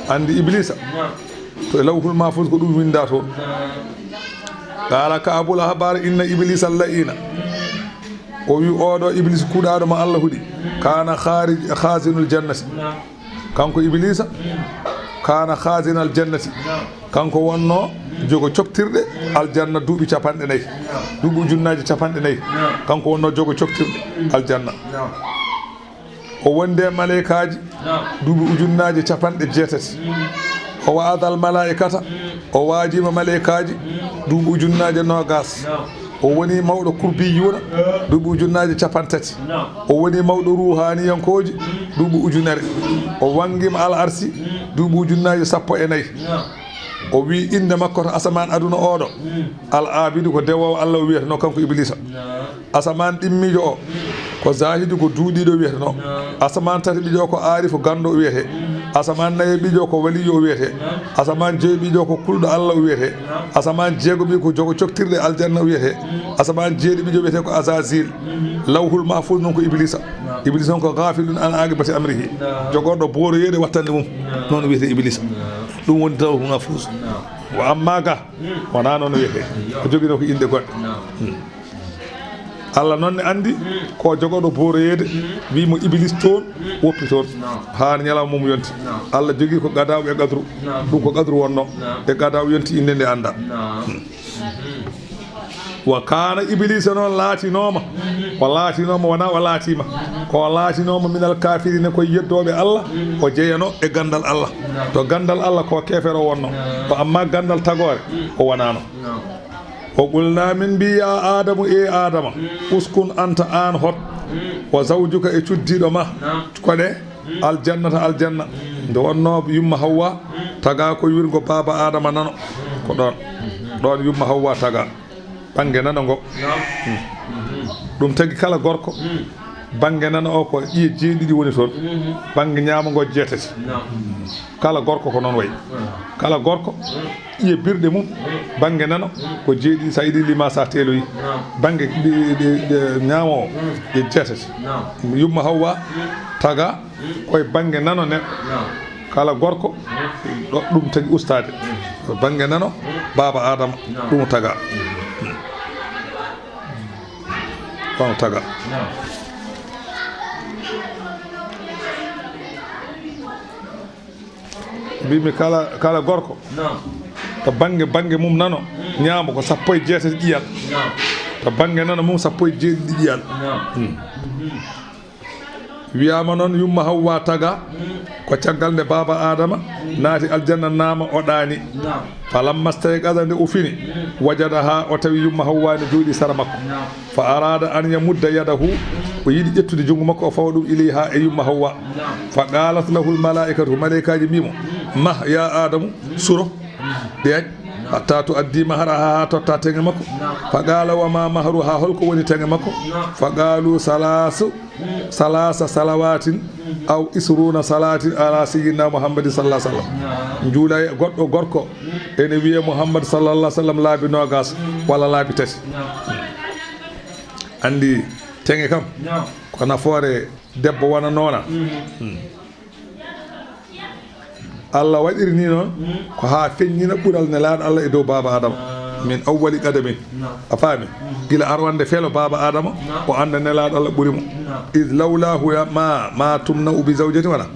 andi iblisa to lawhul mahfuz ko ɗum winda toon qala ka abul ahbar inna iblisa la'ina o wi oɗo iblis kuuɗaɗo ma Allah huuɗi kana khazinul jannati kanko iblisa kana khazinal jannati kanko wonno jogo coptirɗe aljanna duuɓi 40 duuɓi ujunnaji 40 kanko wonno jogo coptirɗe aljanna o wonde malaikaji duuɓi ujunnaji 80 o waadal malaikata o waajima malaikaji duuɓi ujunnaji 20 o woni mawɗo kurbiyuna duuɓi ujunnaji 30 o woni mawɗo ruhaniyankoji duuɓi ujunere o wangima al arsi duuɓi ujunnaji 14 o wi inde makko to asaman aduna oɗo al abidu ko dewowo Allah o wiyatano kanko iblisa asaman ɗimmijo o ko zahidu ko duuɗiɗo wiyatano asaman tati ɓijo ko aarifo gando o wiyete asaman nayi ɓijo ko waliyo o wiyete asaman joyi ɓijo ko kulɗo Allah o wiyete asaman jeegoɓi ko jogo coktirɗe aljanna o wiyete asaman jeeɗi ɓijo wiyete ko azazil lawhul mahfuz noon ko iblisa iblisa noon ko gafilun an aqibati amrihi jogoɗo booroyede wattande mum noon wiyete iblisa ɗum woni lawhul mahfuz wa amma ga wona noon wiyete ko joguino ko inde goɗɗe Allah noon ne andi ko jogoɗo booroyede wimo iblis toon woppi toon ha ñalawma mum yonti Allah jogui ko gadaw e gadru ɗum ko gadru wonno e gadaw yonti inde nde anda wa kana iblisa noon laatinoma o laatinoma wona o laatima ko laatinoma minal kafirine koye yeddoɓe Allah o jeeyano e gandal Allah to gandal Allah ko kefere o wonno ko amma gandal tagore o wonano o qulna min mbi ya adamu e adama uskun anta an hot wa zawjuka e cuddiɗo ma koɗe aljannata aljanna nde wonno yumma hawwa taga ko wirgo baba adama nano ko ɗon yumma hawwa taga bange nano ngo ɗum tagi kala gorko bange nano o ko ƴiye jeeɗiɗi woni toon bange ñaama ngo 7 kala gorko ko noon wayi kala gorko ƴiye birɗe mum bange nano ko jeeɗiɗi sa yiɗi lima sa teeloyi bange ñaama o e 7 yumma hawwa taga koye bange nano neɗɗo kala gorko ɗum tagi ustade bange nano baba adama ɗum taga kono taga mbimi kala gorko to bange mum nano ñaama ko 16 ƴiyal to bange nano mum 17 ƴiyal wiyama noon yumma hawwa taga ko caggal nde baba adama naati aljanna naama o ɗaani falamma stayqaza nde o fini wajada ha o tawi yumma hawwa ne jooɗi sara makko fa arada an yamudda yadahu o yiɗi ƴettude junngo makko o fawa ɗum ilayha e yumma hawwa fa qalat lahu lmalaikatu malaikaji mbimo ma ya adamu suro deeƴ hatta to addi mahara ha totta teŋe makko fa qala wama maharu ha holko woni teŋe makko fa qalu salasa salawatin aw isruna salatin ala sayyidina muhammadin sallallahu alaihi wasallam juula goɗɗo gorko ene wiye muhammad sallallahu alaihi wasallam laabi nogas walla laabi tati andi teŋe kam ko nafoore debbo wona noona Allah waɗiri ni noon ko ha feññina ɓural ne laaɗo Allah e dow baba adama min awwali qadamin a faami gila arwande feelo baba adama o anda ne laaɗo Allah ɓuri mo id lawlahu ma tumna bi zawjati wala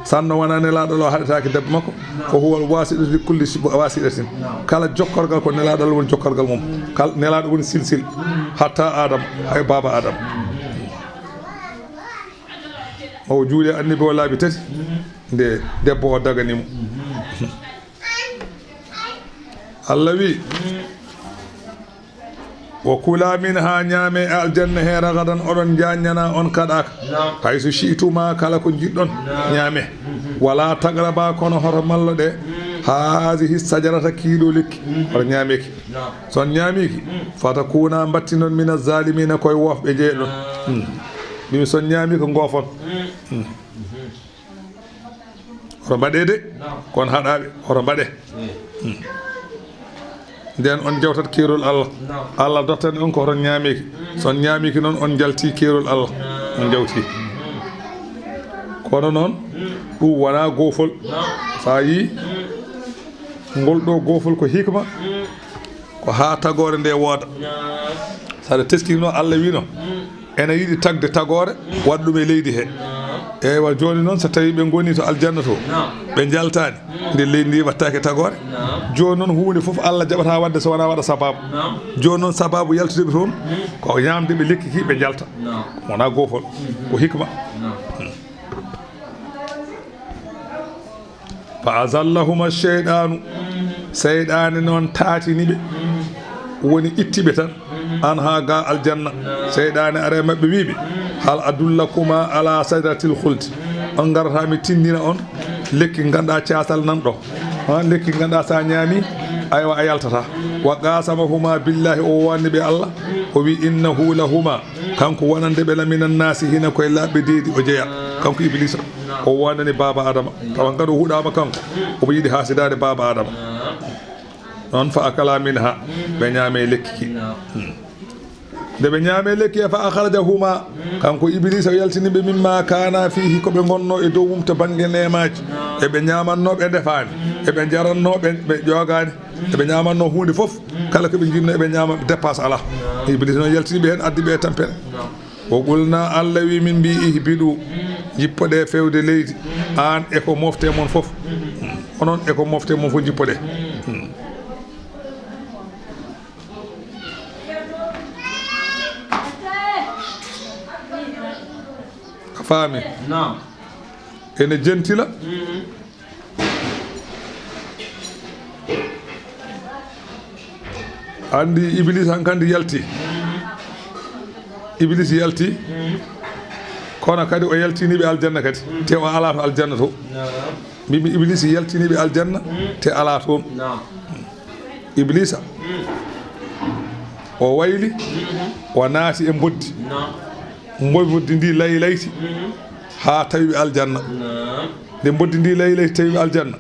sanno wona ne laaɗo Allah haɗetake debbo makko ko huwa wasiɗo li kulli wasiɗatin kala jokkorgal ko ne laaɗo Allah woni jokkorgal mum kala ne laaɗo woni silsil hatta adama hay baba adama o juuli annabi o laabi tati nde debbo o daganimo Allah wi wa kula min ha ñaame e aljanna he ragadan oɗon jañana on kaɗaka hayso shi'tuma kala ko jiɗɗon ñaame wala tagraba kono hoto mallo ɗe haasihi sajarata kiiɗo lekki oto ñaameki son ñaamiki fata kuna batti noon mina zalimina koye wofɓe jeeɗon mimi son ñaami ko ngofon hoto mbaɗe de kono haɗaɓe hoto mbaɗe nden on jawtat keerol Allah Allah dottani on ko hoto ñaamiki son ñaamiki noon on jalti keerol Allah on jawti kono noon ɗum wona gofol sa yi ngol ɗo gofol ko hikma ko ha tagore nde wooda saɗa teskirino Allah wino ene yiɗi tagde tagore waɗa ɗum e leydi he eywa joni noon so tawi ɓe goni to aljanna to ɓe jaltani nde leydi ndi wattake tagore joni noon hunde foof Allah jaɓata wadde so wona waɗa sababu joni noon sababu yaltudeɓe toon ko ñamde ɓe lekki ki ɓe jalta wona gofol ko hikma fa azallahuma cheyɗanu seyɗani noon taatiniɓe woni ittiɓe tan an ha ga aljanna seyɗani are mabɓe wiɓe hal adullakuma ala sadratil khuldi on garata mi tindina on lekki ganduɗa casal nanɗo lekki ganduɗa sa ñaami aywa a yaltata wa qasamahuma billahi o wanni ɓe Allah o wi innahu lahuma kanko wonande ɓe lamina nasi hina koye labɓe deedi o jeeya kanko iblisa o wonani baba adama tawa ngado huɗama kanko omo yiiɗi hasidade baba adama noon fa akala minha ɓe ñaame lekki ki nde ɓe ñaame lekki e fa akhrajahuma kanko iblisa o yaltiniɓe mimma kana fihi koɓe gonno e dow mum to banggue nemaji eɓe ñamanno ɓe defani eɓe jaranno ɓe ƴogani eɓe ñamanno hunde foof kala koɓe jinno eɓe ñama dépasse ala iblisa noon yaltiniɓe hen addiɓe e tampere o qulna Allah wi min mbi ihbiɗu jippoɗe fewde leydi an eko mofte mon foof onon eko mofte mon fof jippoɗe faami ene jentila andi iblis hankandi yalti iblis yalti kono kadi o yaltiniɓe aljanna kadi te o ala to aljanna to mbimi iblis yaltiniɓe aljanna te ala toon iblisa o wayli o naati e boddi boddi ndi laylayti ha tawi aljanna nde boddi ndi laylayti tawi aljanna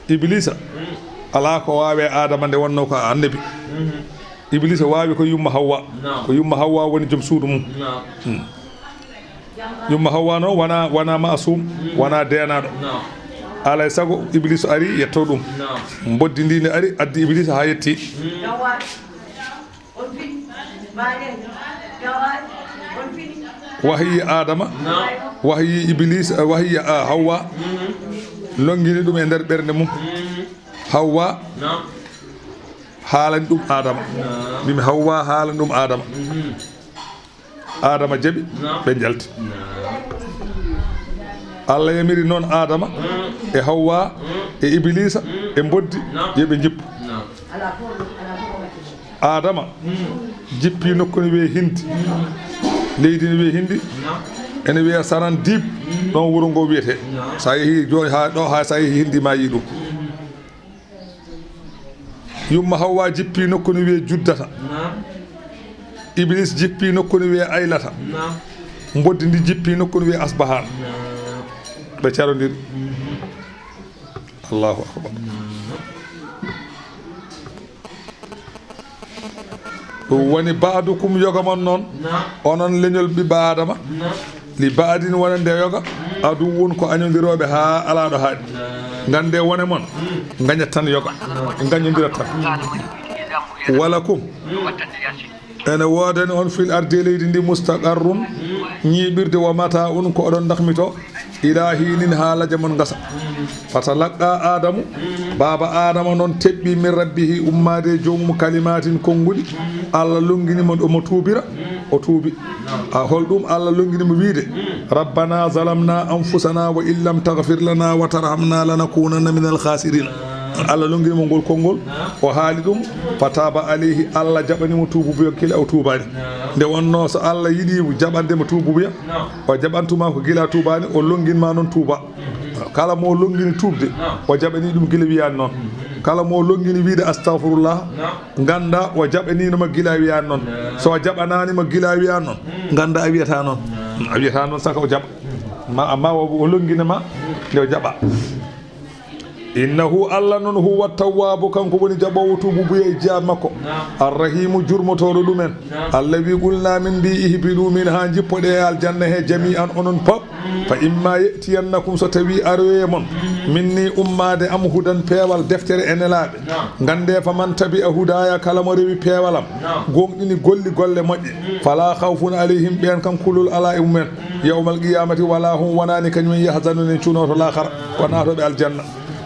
iblisa ala ko waawe adama nde wonno ko annabi iblisa waawi ko yumma hawwa woni joom suudu mum yumma hawwa noon wona masum wona denaɗo alay sago iblisa ari yetto ɗum boddi ndi ne ari addi iblisa ha yetti wahyi adama wahyi iblis wahyi hawwa longini ɗum e nder ɓernde mum hawwa haalani ɗum adama mimi hawwa haalani ɗum adama jaɓi ɓe jalti Allah yamiri noon adama e hawwa e iblisa e boddi yoɓe jippu adama jippi nokku ne wiye hindi leydi ne wiye hindi ene wiya saran dib ɗon wuro ngo wiyete sa yeehi joni ha ɗo ha sa yeehi hindi ma yi ɗum yumma hawwa jippi nokku ne wiye juddata iblis jippi nokku ne wiye aylata boddi ndi jippi nokku ne wiye asbahan ɓe carodiri allahu akbar ɗum woni baadukum yoga mon noon onon leñol ɓiɓɓe adama li baadin wonande yoga adu won ko añodiroɓe ha alaɗo haaɗi gande wone mon gañat tan yoga gañodirat tan wala kum ene wodani on fil arde leydi ndi mustaqarrun ñiɓirde wa mata un ko oɗon dakmito ila hinin ha laja mon gasa fata laqqa adamu baba adama noon teɓɓi min rabbihi ummade jomum kalimatin konnguli Allah longinimo ɗomo tuubira o tuubi holɗum Allah longinimo wiide rabbana zalamna anfusana wa illam taghfir lana wa tarhamna lanakunanna min alkhasirina Allah longinimo ngol konngol o haali ɗum fataba alayhi Allah jaɓanimo tuububuya kila o tuubani nde wonno so Allah yiɗimo jaɓandemo tuububuya o jaɓantuma ko gila tuubani o longinma noon tuuba kala mo longini tuubde o jaɓani ɗum gila wiyani noon kala mo longini wiide astahfirullah ganda o jaɓaninoma gila wiyani noon so jaɓananima gila wiyani noon ganda a wiyata noon saka o jaɓa amma o longinema nde o jaɓa innahu allah non huwa tawwabu kanko woni jaɓowo tuubu buye e jeyat makko arrahimu jurmotoɗo ɗumen allah wi qulna min mbi ihbiɗu min ha jippoɗe e aljanna he jami an onon pop fa imma yetiyannakum so tawi aroye mon minni ummade am hudan peewal deftere e nelaɓe gande fa man tabi a hudaya kala mo rewi peewalam gonɗini golli golle moƴƴe fala khawfun alayhim ɓen kam kulol ala e mumen yawmal qiyamati wala hum wonani kañumen yahzanun en cunoto lahara ko natoɓe aljanna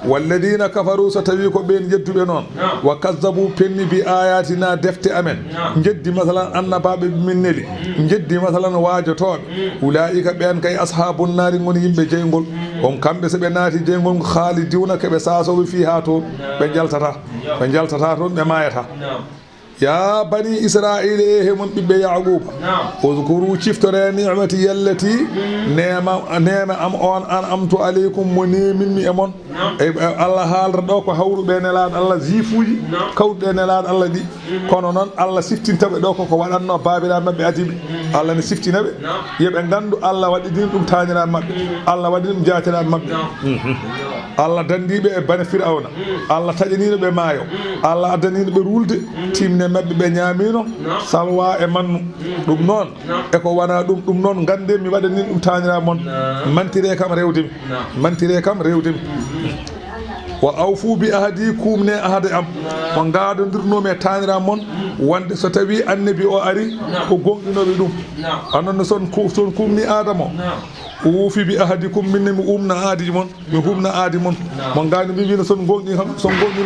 walladina kafaru so tawi ko ɓen jedduɓe noon wa kazzabu penni bi ayatina defte amen jeddi masalan annabaɓe min neli jeddi masalan wajotoɓe ulaika ɓen kay ashabun nari goni yimɓe jeygol on kamɓe soɓe naati jeygol khaliduna keɓe sasoɓe fi ha toon ɓe jaltata toon ɓe mayata ya bani israila e hemon ɓiɓɓe yaquba uzkuru ciftore ni'mati yallati nema am on an amtu aleykum mo neminmi e mon e allah haalra ɗo ko hawruɓe nelaɗo allah jifuji kawɗuɗe nelaɗo allah ɗi kono noon allah siftintaɓe ɗo koko waɗanno babiraɓe mabɓe adiɓe allah ne siftinaɓe yoɓe gandu allah waɗidini ɗum taniraɓe mabɓe allah waɗi ɗum jatiraɓe mabɓe allah dandiɓe e bane firawna allah taƴaninoɓe maayo allah addaninoɓe rulde timne mabɓe ɓe ñaamino salwa e mannu ɗum noon eko wona ɗum noon gande mi waɗanin ɗum taniraɓe mon mantire kam rewdemi wa awfu bi ahadi kumne ahade am mo gadodirnomi e taniraɓe mon wonde so tawi annabi o ari ko gonɗinoɓe ɗum anonno son kumni adama o wuufi bi ahadikum minne mi umna aadi mon mi humna aadi mon mo gani mi wino son gonɗi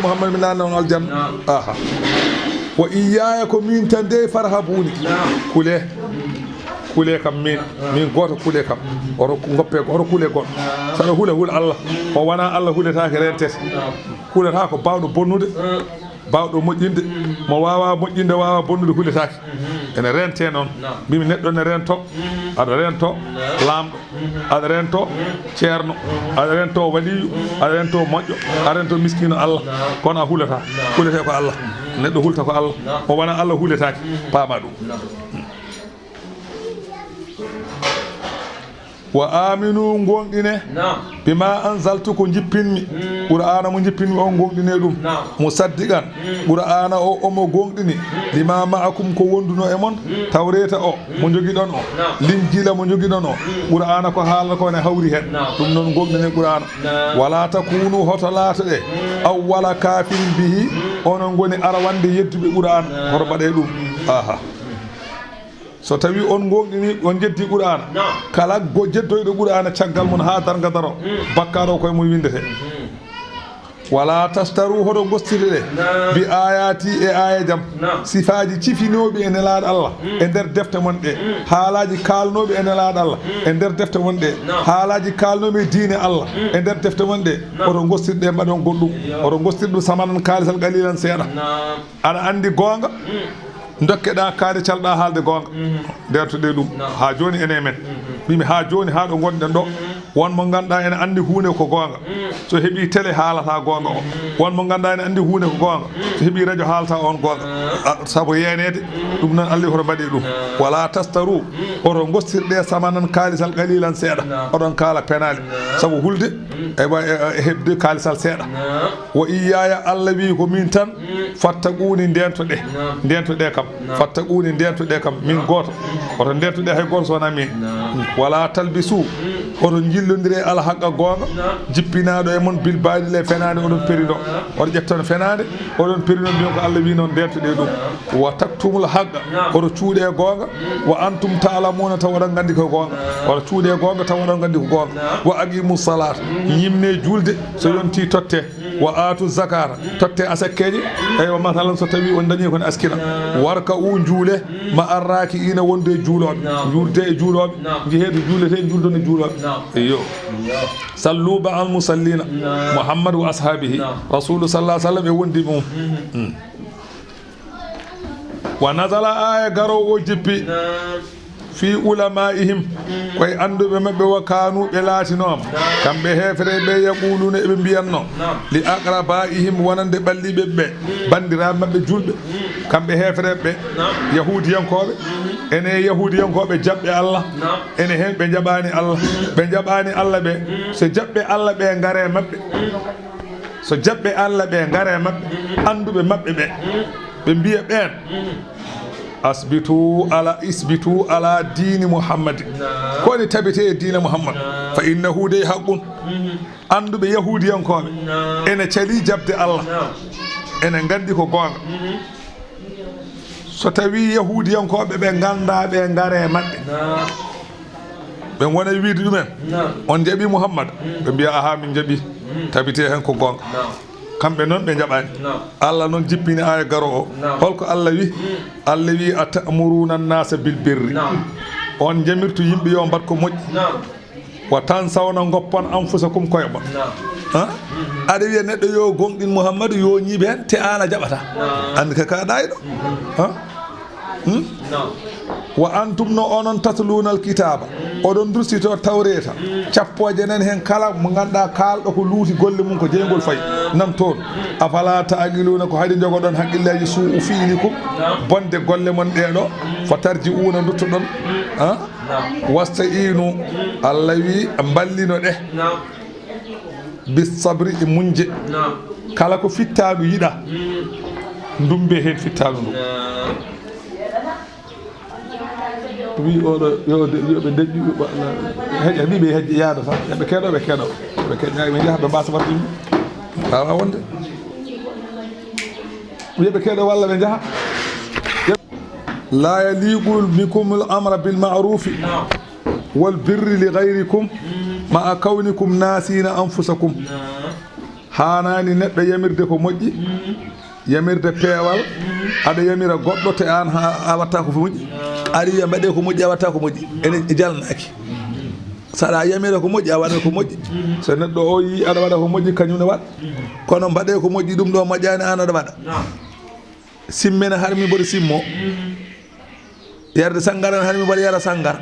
mouhammad mi nanna on aljanna aha wa iyaya ko min tan de farhabuni kule kam min goto kule kam oto goppe oto kule goɗɗo saɗa hula allah o wona allah huletake rentete hulata ko bawɗo bonnude bawɗo moƴƴinde mo wawa moƴƴinde wawa bonnude huletake ene rente noon mbimi neɗɗo ne rento aɗa rento lamɗo aɗa rento ceerno aɗa rento waliyu aɗa rento moƴƴo aɗa rento miskino allah kono a hulata hulete ko allah neɗɗo hulta ko allah o wona allah huletake paama ɗum wa aminu gonɗine bima anzaltu ko jippinmi qur'ana mo jippinmi on gonɗine ɗum musaddiqan qur'ana o omo gonɗini lima ma'akum ko wonduno e mon tawreta o mo jogiɗon o linjila mo jogiɗon o qur'ana ko haalata ko ne hawri hen ɗum noon gonɗine qur'ana wala takunu hoto laata ɗe awwala kafirin bihi onon goni arawande yedduɓe qur'ana hoto mbaɗe ɗum aha so tawi on gonɗini on jeddi qur'ana kala jeddoyɗo qur'ana caggal mon ha darga daro bakkaro koye mum windete wala tastaru hoto gostire ɗe bi ayati e aya jam sifaji cifinoɓe e nelaɗo allah e nder defte mon ɗe haalaji kalnoɓe e nelaɗo allah e nder defte mon ɗe haalaji kalnoɓe e diine allah e nder defte mon ɗe oto gostirɗe mbaɗon goɗɗum oto gostirɗum samanan kalisal qalilan seeɗa aɗa andi gonga dokkeɗa kaari calɗa haalde gonga ndertuɗe ɗum ha joni ene men mbimi ha joni ha ɗo gonɗen ɗo won mo ganduɗa ene andi hunde ko gonga so heeɓi télé haalata gonga o won mo ganduɗa ene andi hunde ko gonga so heeɓi radio haalata on gonga saabu yenede ɗum noon allah hoto mbaɗi ɗum wala tastaru oto gostirɗe samanan kalisal qalilan seeɗa oɗon kaala penali saabu hulde e hebde kalisal seeɗa wa iyaya allah wi ko min tan fattaquni ndentoɗe kam fattaquni ndentoɗe kam min goto oto ndentoɗe hay goto sowona min wala talbisu oto jillodire alhaqa gonga jippinaɗo e mon bilbaɗi le fenade oɗon periɗo oto ƴetton fenade oɗon periɗo mbiyon ko allah wi noon ndentoɗe ɗum wa taktumul haqqa oto cuuɗe gonga wa antum ta'lamuna taw oɗon gandi ko gonga oto cuuɗe gonga taw oɗon gandi ko gonga wa aqimu salata yimne julde so yonti totte wa atu zakata totte asakkeje eywa masalan so tawi on dañi kon askina warka u juule ma arraki ina wonde juuloɓe juurde e juuloɓe jeeheɗo juulete julde no juuloɓe iyo sallu ba al musallina muhammad wa ashabihi rasulu sallallahu alaihi wasallam e wondi mum wa nazala aya garo o jippi fi ulamaihim koye anduɓe mabɓe wa kanuɓe laatinoma kamɓe hefere ɓe yaquluna eɓe mbiyanno li aqrabaihim wonande ɓalliɓe ɓe bandiraɓe mabɓe julɓe kamɓe hefere ɓe yahudiyankoɓe ene yahudiyankoɓe jaɓɓe Allah ene hen ɓe jaɓani Allah ɓe jaɓani Allah ɓe so jaɓɓe Allah ɓe ngare mabɓe so jabbe Allah be ngare mabbe andube mabbe be biya ben isbitu ala dini Muhammad ko ni tabite dini Muhammad fa innahu day haqqun andube yahudiyan ko ene cali jabde Allah ene gandi ko gonga so tawi yahudiyan ko be ganda be ngare mabbe be wona wiide dumen on jabi Muhammad be biya aha min jabi tabite hen ko gonga kambe non be jabani Allah non jippini aya garo o holko Allah wi atamuruna an-nasa bil birri on jamirtu yimbe yo mbat ko moƴƴi wa tansawna goppon anfusakum koyba ada wi neddo yo gongdin Muhammad yo nyibe hen te ala jabata and ka daydo wa antum no onon tatluna al-kitaba odon dursito tawreta cappoje nen hen kala mo ganda kaldo ko luuti golle mum ko jeygol fay nam ton afala ta'qiluna ko hayde jogodon haqqillaji suu fiinikum bonde golle mon deedo fatarjiuna duttodon wasta'inu allawi ballino de bis sabri munje kala ko fittaadu yida ndumbe hen fittaadu ndu wi oɗo yoɓe deƴƴi heƴa wi ɓe heƴƴi yaada tan ɓe keɗo ɓe keɗa ɓe jaha ɓe mbasa warde yimɓe wawa wonde wiɓe keɗo walla ɓe jaha la yaliqu bikum al amra bil ma'rufi wal birri li ghayrikum ma'a kawnikum nasina anfusakum hanani neɗɗo yamirde ko moƴƴi yamirde peewal aɗa yamira goɗɗo te an ha watta ko moƴƴi aɗa wiya mbaɗe ko moƴƴi a watta ko moƴƴi ene jalnaki saɗa yamira ko moƴƴi a waɗa ko moƴƴi so neɗɗo o yi aɗa waɗa ko moƴƴi kañum ne waɗa kono mbaɗe ko moƴƴi ɗum ɗo moƴƴani an aɗa waɗa simmene harmi mboɗo simmo yarde sangara harmi mboɗo yara sangara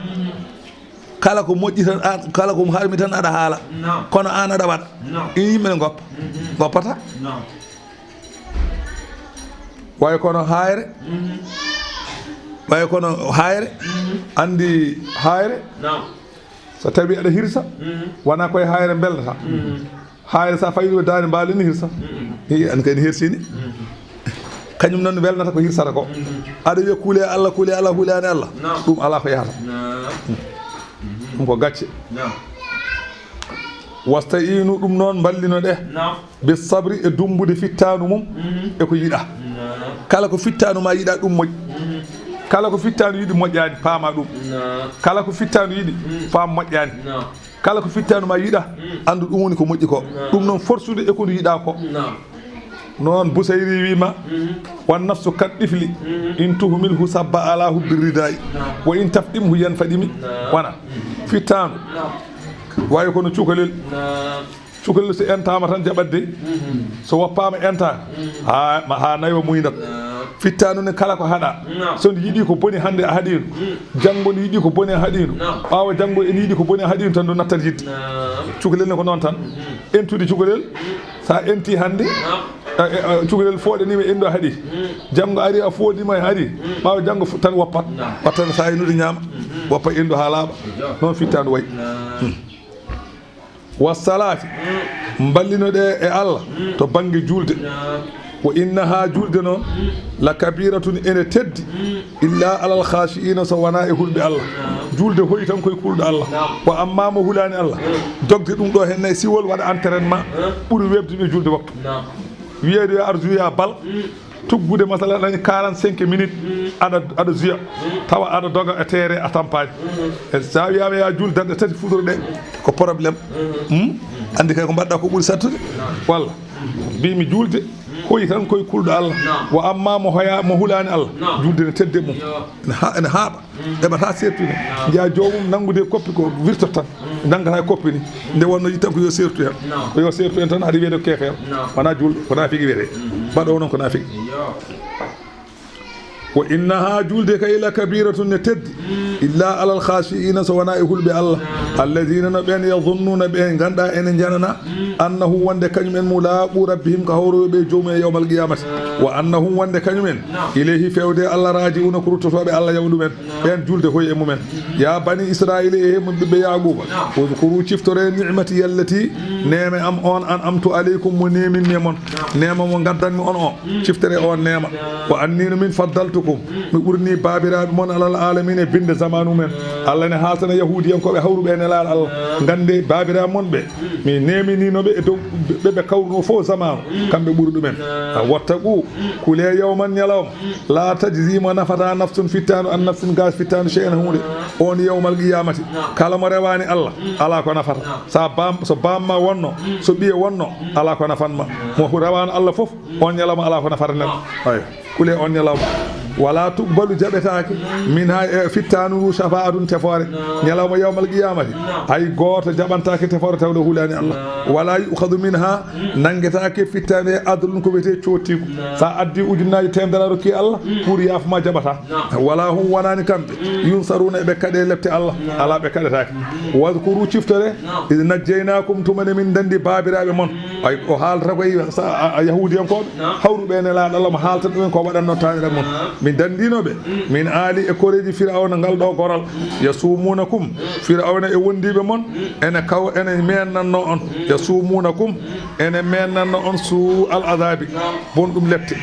kala ko moƴƴi tan an kala ko harmi tan aɗa haala kono an aɗa waɗa yimɓe ne goppa goppata way kono hayre andi hayre so tawi aɗa hirsa wona koye hayre beldata hayre sa fayiɗo dani mbalini hirsa an kayni hersini kañum noon welnata ko hirsata ko aɗa wiya kuule Allah hulani Allah ɗum ala ko yahata ɗum ko gacce wasta'inu ɗum noon ballino ɗe bis sabri e dumbude fittanu mum e ko yiɗa kala ko fittanu ma yiɗa ɗum moƴƴi kala ko fittanu yiɗi moƴƴani paama ɗum kala ko fittanu yiɗi faam moƴƴani kala ko fittanu ma yiɗa andu ɗum woni ko moƴƴi ko ɗum noon forsude e ko ndu yiɗa ko noon Busayri wima wan nafsu kat ɗifli in tuhmilhu sabba ala hubbi ridai wa in tafɗimhu yanfadimi wona fittanu wawi kono cukalel so entama tan jaɓatde so woppama entaka ha nayo muydat fittanu ne kala ko haɗa so ndi yiiɗi ko boni hande a haɗino janggo ndi yiiɗi ko boni a haɗino ɓawa janggo en yiiɗi ko boni a haɗino tan ɗo nattat yidde cukalel ne ko noon tan entude cukalel sa enti hande cukalel fooɗanima e endu a haɗi janggo ari a foodima e haɗi ɓawa janggo tan woppat wattane sa enude ñaama woppa endu ha laaɓa noon fittanu wayi wassalati ballino ɗe e Allah to banggue julde wa innaha julde noon la kabiratun ene teddi illa alal khashiina so wona e hulɓe Allah julde hoyi tan koye kulɗo Allah wa amma mo hulani Allah dogde ɗum ɗo henne siwol waɗa entraînement ɓuuri webdude julde waktu wiyeede yo ar juya bal tuggude masalan dañi 45 minutes aɗa juya tawa aɗa doga e terrain a tampaji e sa wiyama ya julde darɗe tati futuro ɗe ko probléme andi kay ko mbaɗɗa ko ɓuuri sattude walla mbimi julde hoyi tan koye kulɗo Allah wa amma mo hulani Allah julde ne tedde mum ene haaɓa ɗeɓata sertude jiya jomum nangude koppi ko wirtot tan nanggata koppi ni nde wonno yi tan ko yo sertu hen ko yo sertu hen tan haɗa wiyede ko kefere wona julɗo ko nafigui wiyete mbaɗo noon ko nafigui wa innaha julde kay la kabiratun ne teddi illa alal khashi'ina so wana e hulɓe Allah alladina no ɓen yadunnuna ɓe ganda ene janana annahu wonde kañumen mulaqu rabbihim ka hawroɓe jomum e yawmal qiyamati wa annahum wonde kañumen ilayhi fewde Allah raji'una ko ruttotoɓe Allah yawɗumen ɓen julde hoye e mumen ya bani israila e hemum ɓiɓɓe yaquba udkuru ciftore ni'mati yallati neme am on an amtu aleykum mo neminmi mon nema mo gaddanmi on o ciftore on nema wa annino min faddaltukum mi ɓurni babiraɓe mon alal alamina e binde zamanu men Allah ne haaltana yahudiyankoɓe hawruɓe ne laal Allah gande babiraɓe mon ɓe mi nemininoɓe e dow ɓeɓe kawruno fof zamanu kamɓe ɓuuri ɗumen wattaqu kule yawman ñalawma la tajzima nafata nafsun fittanu an nafsin gas fittanu cheyna hunde on yawmal qiyamati kala mo rewani Allah ala ko nafata so bamma wonno so ɓiye wonno ala ko nafanma mo rewani Allah foof on ñalawma ala ko nafata neɗɗo ay kule on ñalawma wala tuqbalu jaɓetake min ha e fittanu shafa'atun tefore ñalawma yawmal qiyamati hay goto jaɓantake tefore tawde hulani Allah wala yukhadhu minha nanguetake fittane e adlun ko wiyete cottiku sa addi ujunnaji temedere rokki Allah pour yafuma jaɓata wala hum wonani kamɓe yunsaruna eɓe kaɗe lepte Allah ala ɓe kaɗetake wadkuru ciftore id najjeynakum tumane min dandi babiraɓe mon ay o haalata koye yahudiyankoɓe hawruɓe ne laaɗo Allah mo haalta ɗumen ko waɗanno tañiɗan mon min dandinoɓe min aali e koreji firawna ngal ɗo goral yasumunakum firawna e wondiɓe mon ene mennanno on yasumunakum ene mennanno on su al adabi bonɗum lepte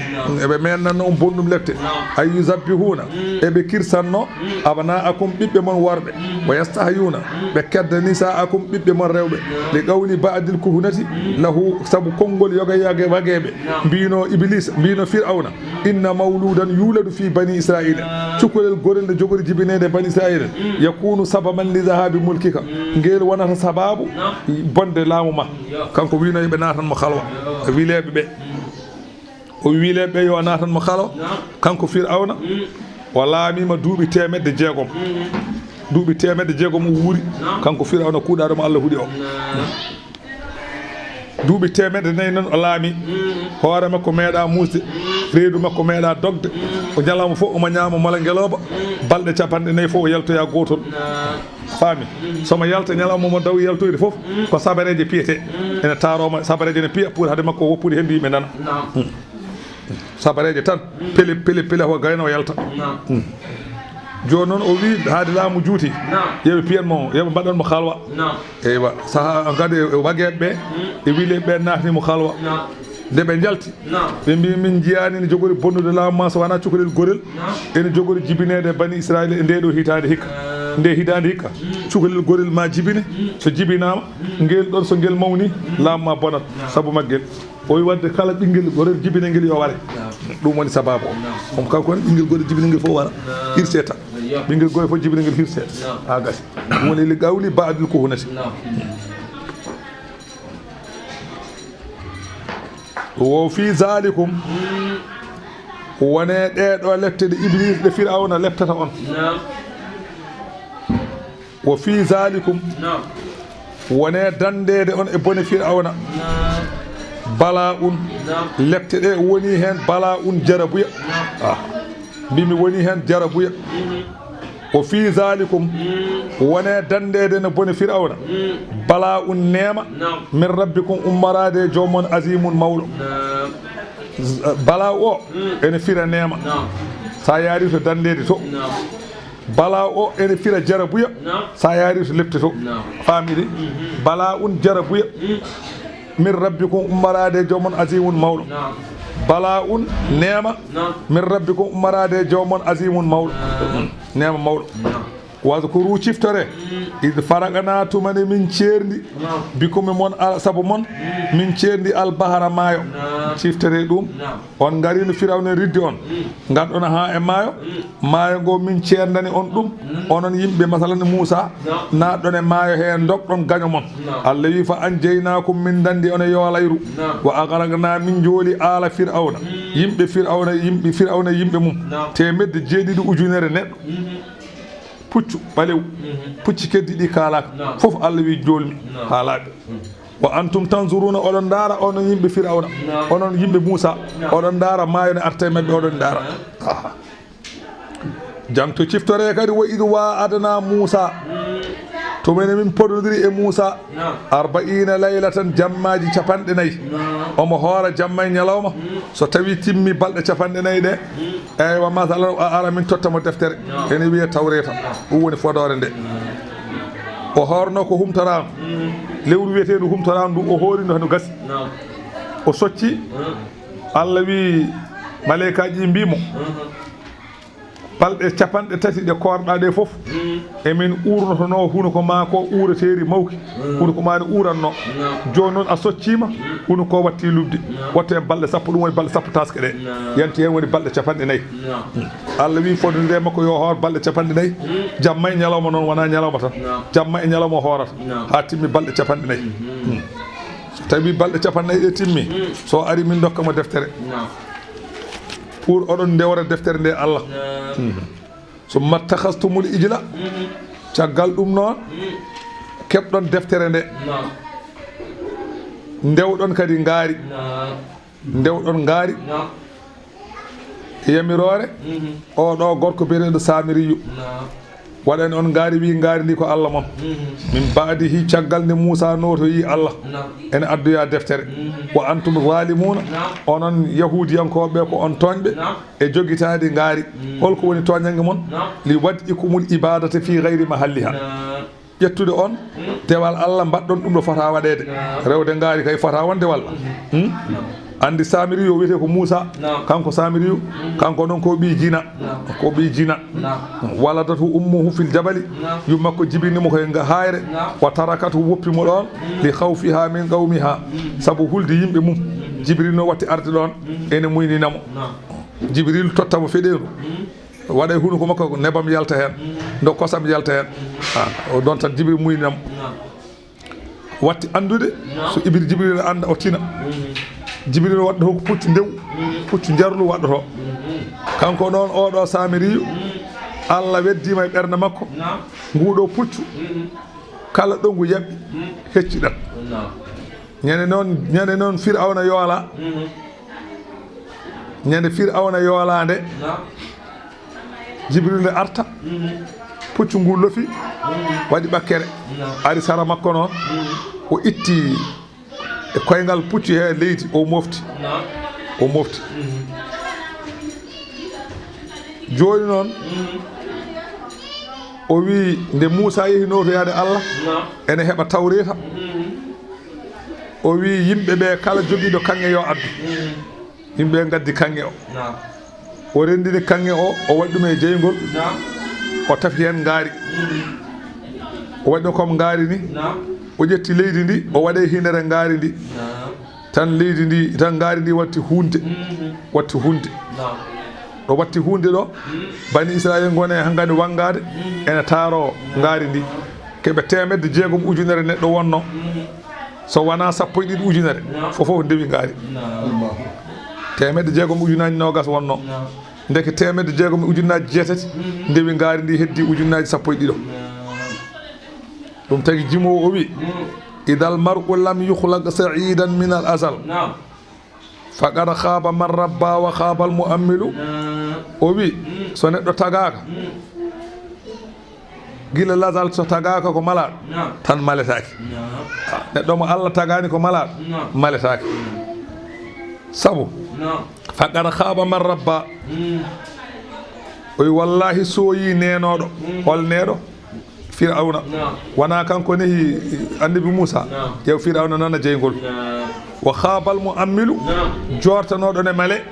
eɓe mennanno on bonɗum lepte ay yusabbihuna eɓe kirsanno abna'akum ɓiɓɓe mon worɓe wa yastahyuna ɓe kedda nisa'akum ɓiɓɓe mon rewɓe li qawli ba'dil kuhunati lahu sabu konngol yoga wageɓe mbino iblis mbino firawna inna mawludan yuladu fi bani israila cukalel gorel nde jogori jibinede bani israila yakunu sababan li dhahabi mulkika ngel wonata sababu bonde laamu ma kanko wino ɓe natanmo halwa wileɓe ɓe o wileɓe ɓe yo natanmo halwa kanko firawna o laamima duuɓi temedde jeegom duuɓi temedde jeegom o wuuri kanko firawna kuuɗaɗo mo Allah huuɗi o duuɓi temedde nayyi noon o laami hoore makko meeɗa musde reedu makko meeɗa dogde o ñalawma fof omo ñaama mala ngeloba balɗe capanɗe nayyi fof o yaltoya gotol faami somo yalta ñalawma mo daw yaltoyde fof ko sabareje piyete ene taroma sabareje ne piya pour hade makko woppude hen yimɓe nana sabareje tan pele ko gayno o yalta joni noon o wi haade laamu juuti yeɓe piyanmo yeɓe mbaɗanmo halwa eywa saaha kadi wagueɓe ɓe e wileɓe ɓe natnimo halwa nde ɓe jalti ɓe mbi min jiyani ne jogori bonnude laamu ma so wona cukalel gorel ene jogori jibinede bani israila e ndeɗo hitande hikka nde hitande hikka cukalel gorel ma jibine so jibinama ngel ɗon so ngel mawni laamu ma bonat saabu maggel o wi wadde kala ɓinguel gorel jibine ngel yo ware ɗum woni sababu o on kanko woni ɓinguel gorel jibine ngel fof wara hirse tan ɓinguel gorel fof jibine ngel hirse ha gasi ɗum woni li gawli ba'dil kuhunati wo fi zalikum wone ɗeɗo lefte ɗe iblis ɗe firawna leftata on wo fi zalikum wone dandede on e bone firawna bala un lefte ɗe woni hen bala un jarabuya mbimi woni hen jarabuya o fi zalikum wone dandede ne bone firawna bala un nema min rabbikum ummarade jomon azimun mawɗo bala o ene fira nema sa yaari to dandede to bala o ene fira jarabuya sa yaari to lepte to famidi bala un jarabuya min rabbikum ummarade jomon azimun mawɗo bala un nema min rabbikum ummarade jomon azimun mawɗo nema mawɗo wadkuru ciftore id faragana tumane min ceerdi bikumi mon saabu mon min ceerdi albahara maayo ciftore ɗum on garino firawne riddi on gadɗon ha e maayo ngo min ceerdani on ɗum onon yimɓe masalan Moussa naɗɗon e maayo he dokɗon gaño mon Allah wi fa anjeynakum min dandi on e yoolayru wa agragna min jooli ala firawna yimɓe firawna yimɓe mum temedde 7 ujunere neɗɗo puccu ɓalew pucci keddi ɗi kalaka fof Allah wi jolmi haalaɓe wa antum tanzuruna oɗon daara onon yimɓe firawna onon yimɓe Moussa oɗon daara maayo ne arta e mabɓe oɗon daara jangto ciftore kadi wa idu wa adana Moussa to mene min pododiri e Moussa 40 laylatan jammaji capanɗe nayyi omo hoora jamma e ñalawma so tawi timmi balɗe capanɗe nayyi ɗe eywa masalan a ara min tottamo deftere ene wiye tawreta ɗum woni fodore nde o horno ko humtorano lewru wiyeteɗo humtorano ndu o horino no gasi o socci Allah wi malaikaji mbimo balɗe capanɗe tati ɗe korɗa ɗe foof emin urnotono hunuko ma ko ureteri mawki hunuko ma ne uranno joni noon a soccima hunuko watti lubde watte en balɗe sappo ɗum woni balɗe sappo taske ɗe yanti hen woni balɗe capanɗe nayyi Allah wi fodde makko yo hoor balɗe capanɗe nayyi jamma e ñalawma noon wona ñalawma tan jamma e ñalawma hoorata ha timmi balɗe capanɗe nayyi so tawi balɗe capanɗe nayyi ɗe timmi so ari min dokkamo deftere pour oɗon ndewra deftere nde Allah so mattakhastumul ijla caggal ɗum noon keɓɗon deftere nde ndewɗon kadi ngaari ndewɗon ngaari yamirore oɗo gorko biyeteɗo Samiriyu waɗani on ngaari wi ngaari ndi ko Allah moon min baadi hi caggal nde Moussa notoyi Allah ene addoya deftere wa antum zalimuna onon yahudiyankoɓe ko on toñɓe e joguitade ngaari holko woni toñange moon li wad'ikumul ibadata fi gayri mahalliha ƴettude on dewal Allah mbaɗɗon ɗum ɗo fota waɗede rewde ngaari kay fota wonde walla andi Samiriyu o wiyete ko Moussa kanko Samiriyu kanko noon ko ɓi jina waladatu ummuhu fil jabali yummakko jibinimo koye hayre wa tarakatu woppimo ɗon li khawfiha min qawmiha saabu hulde yimɓe mum Jibril no watti arde ɗon ene muyninamo Jibril tottamo feɗeru waɗay hunuko makko nebam yalta hen ndo kosam yalta hen o ɗon tan Jibril muyninamo watti andude so Jibril anda o tina Jibril waɗɗo ko puccu ndew puccu jarlu waɗɗoto kanko ɗon oɗo Samiriyu Allah weddima e ɓernde makko nguɗo puccu kala ɗo ngu yaɓɓi hecciɗat ñande noon Firawna yoola ñande Firawna yoolande Jibril arta puccu ngu lofi waɗi ɓakkere ari sara makko noon o itti e koyngal puccu he leydi o mofti joni noon o wi nde Moussa yeehi notoyade Allah ene heɓa tawreta o wi yimɓeɓe kala joguiɗo kanŋe yo addu yimɓe gaddi kanŋe o rendini kanŋe o waɗi ɗum e jeygol o tafi hen ngaari o waɗi ɗum comme ngaari ni o ƴetti leydi ndi o waɗe hinere ngaari ndi tan leydi ndi tan ngaari ndi watti hunde ɗo watti hunde ɗo bani Israel gone hangani wangade ene taaro ngaari ndi keɓe 600 ujunere neɗɗo wonno so wona 12 ujunere fofof ndewi ngaari 600 ujunaji nogas wonno ndeke 600 ujunaji 8 ndewi ngaari ndi heddi ujunaji 12 ɗum tagi jimowo o wi idal mar'u lam yukhlaq sa'idan min al azal faqad khaba man rabba wa khaba al mu'ammilu o wi so neɗɗo tagaka gila lazal so tagaka ko malaɗo tan maletaki neɗɗo mo Allah tagani ko malaɗo maletaki sabu faqad khaba man rabba o wi wallahi soyi nenoɗo hol neɗo Firawna wana kanko nehi annabi Moussa yew Firawna nana jeygol wa khabal mu'ammilu jortanoɗo ne male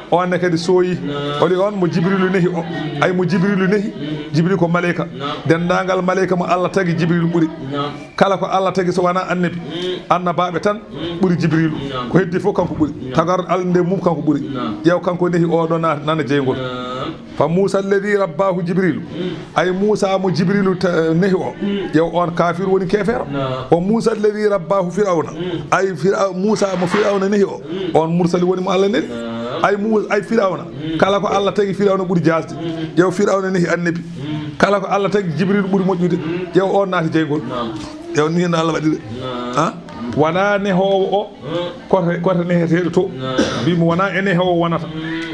on ne kadi soyi oli on mo Jibrilu nehi o ay mo Jibrilu nehi Jibril ko malaika dendagal malaika mo Allah tagi Jibrilu ɓuri kala ko Allah tagi so wana annabi annabaɓe tan ɓuri Jibrilu ko heddi fof kanko ɓuri tagar alnde mum kanko ɓuri yew kanko nehi oɗo nana jeygol fa Moussa alladhi rabbahu Jibrilu ay Moussa mo Jibrilu nehi o yew on kafir woni kefero o Moussa alladhi rabbahu Firawna ay Moussa mo Firawna nehi o on mursali woni mo Allah neli ay Firawna kala ko Allah tagi Firawna ɓuri jasde yew Firawna nehi annabi kala ko Allah tagi Jibril ɓuri moƴƴude yew on naati jeygol yew ni no Allah waɗi de wana nehowo o koto neheteɗo to mbimo wona e nehowo wonata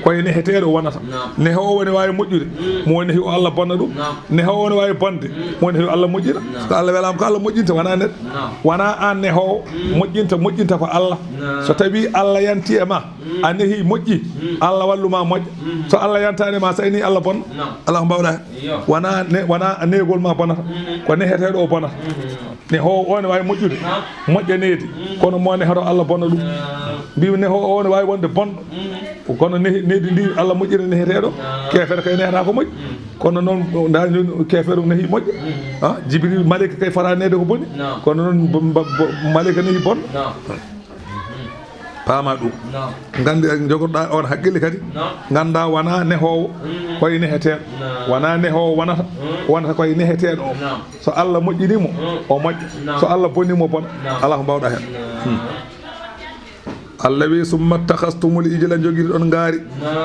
koye neheteɗo wonata nehowo ne wawi moƴƴude mo woni nehi o Allah bonna ɗum nehowo ne wawi bonde mo woni nehi o Allah moƴƴina so Allah welama ko Allah moƴƴinta wona neɗɗo wona an nehowo moƴƴinta ko Allah so tawi Allah yanti e ma a nehi moƴƴi Allah walluma moƴƴa so Allah yantani ma sayni Allah bonna Allah mbawɗa wona negol ma bonata ko neheteɗo o bonata nehowo o ne wawi moƴƴude moƴƴa needi kono mo nehoto Allah bonna ɗum mbimi nehowo o ne wawi wonde bonɗo kono needi ndi Allah moƴƴina neheteɗo kefere kay nehata ko moƴƴi kono noon dani kefere nehi moƴƴa Jibril malika kay fara nede ko boni kono noon malika nehi bonɗo paama ɗum gandi jogoɗa on haqqille kadi ganda wona nehowo koye neheteɗo wona nehowo wonata koye neheteɗo o so Allah moƴƴinimo o moƴƴa so Allah bonnimo bona ala ko mbawɗa hen Allah wi summa takhastumul ijla joguiɗi ɗon ngaari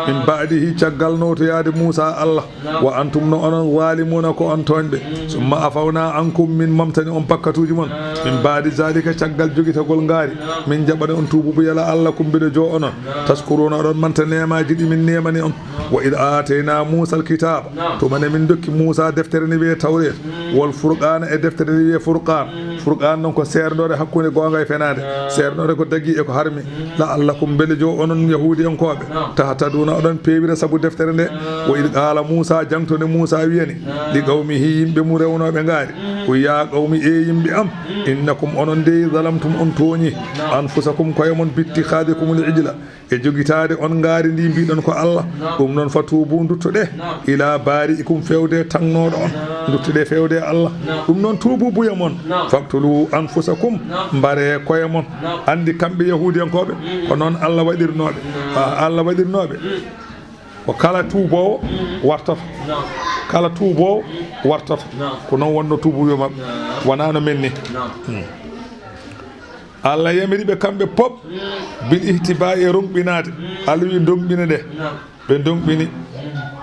min ba'dihi caggal notoyade Moussa Allah wa antum no onon walimuna ko on toñɓe summa afawna ankum min mamtani on pakkatuji mon min ba'di zalika caggal joguitagol ngaari min jaɓani on tububu yala Allah kumbiɗo jo onon taskuruna oɗon manta nemaji ɗi min nemani on wa id atayna Moussa alkitaba tumane min dokki Moussa deftere ni wiye tawret wol furqana e deftere ni wiye furqan noon ko sernode hakkude gonga e fenade sernode ko dagui e ko harmi la'allakum bele jo onon yahudi en koɓe tahtaduna oɗon pewira saabu deftere nde wo id qala Moussa jangtone Moussa wiyani li qawmihi yimɓe mu rewnoɓe ngaari o ya qawmi e yimɓe am innakum onon de zalamtum on tooñi anfusakum koye mon bitti khadikumul ijla e jogitade on ngaari ndi mbiɗon ko Allah ɗum noon fatubu duttoɗe ila bari'ikum fewde tannoɗo on duttoɗe fewde Allah ɗum noon tuubu buya mon faktulu anfusakum mbare koye mon andi kamɓe yahudi en koɓe ko noon Allah waɗirnoɓe ko kala tuubowo wartata ko noon wonno tuubuɓe mabɓe wonano men ni Allah yamiriɓe kamɓe pop bil ihtiba e ronɓinade Allah wi donɓine ɗe ɓe donɓini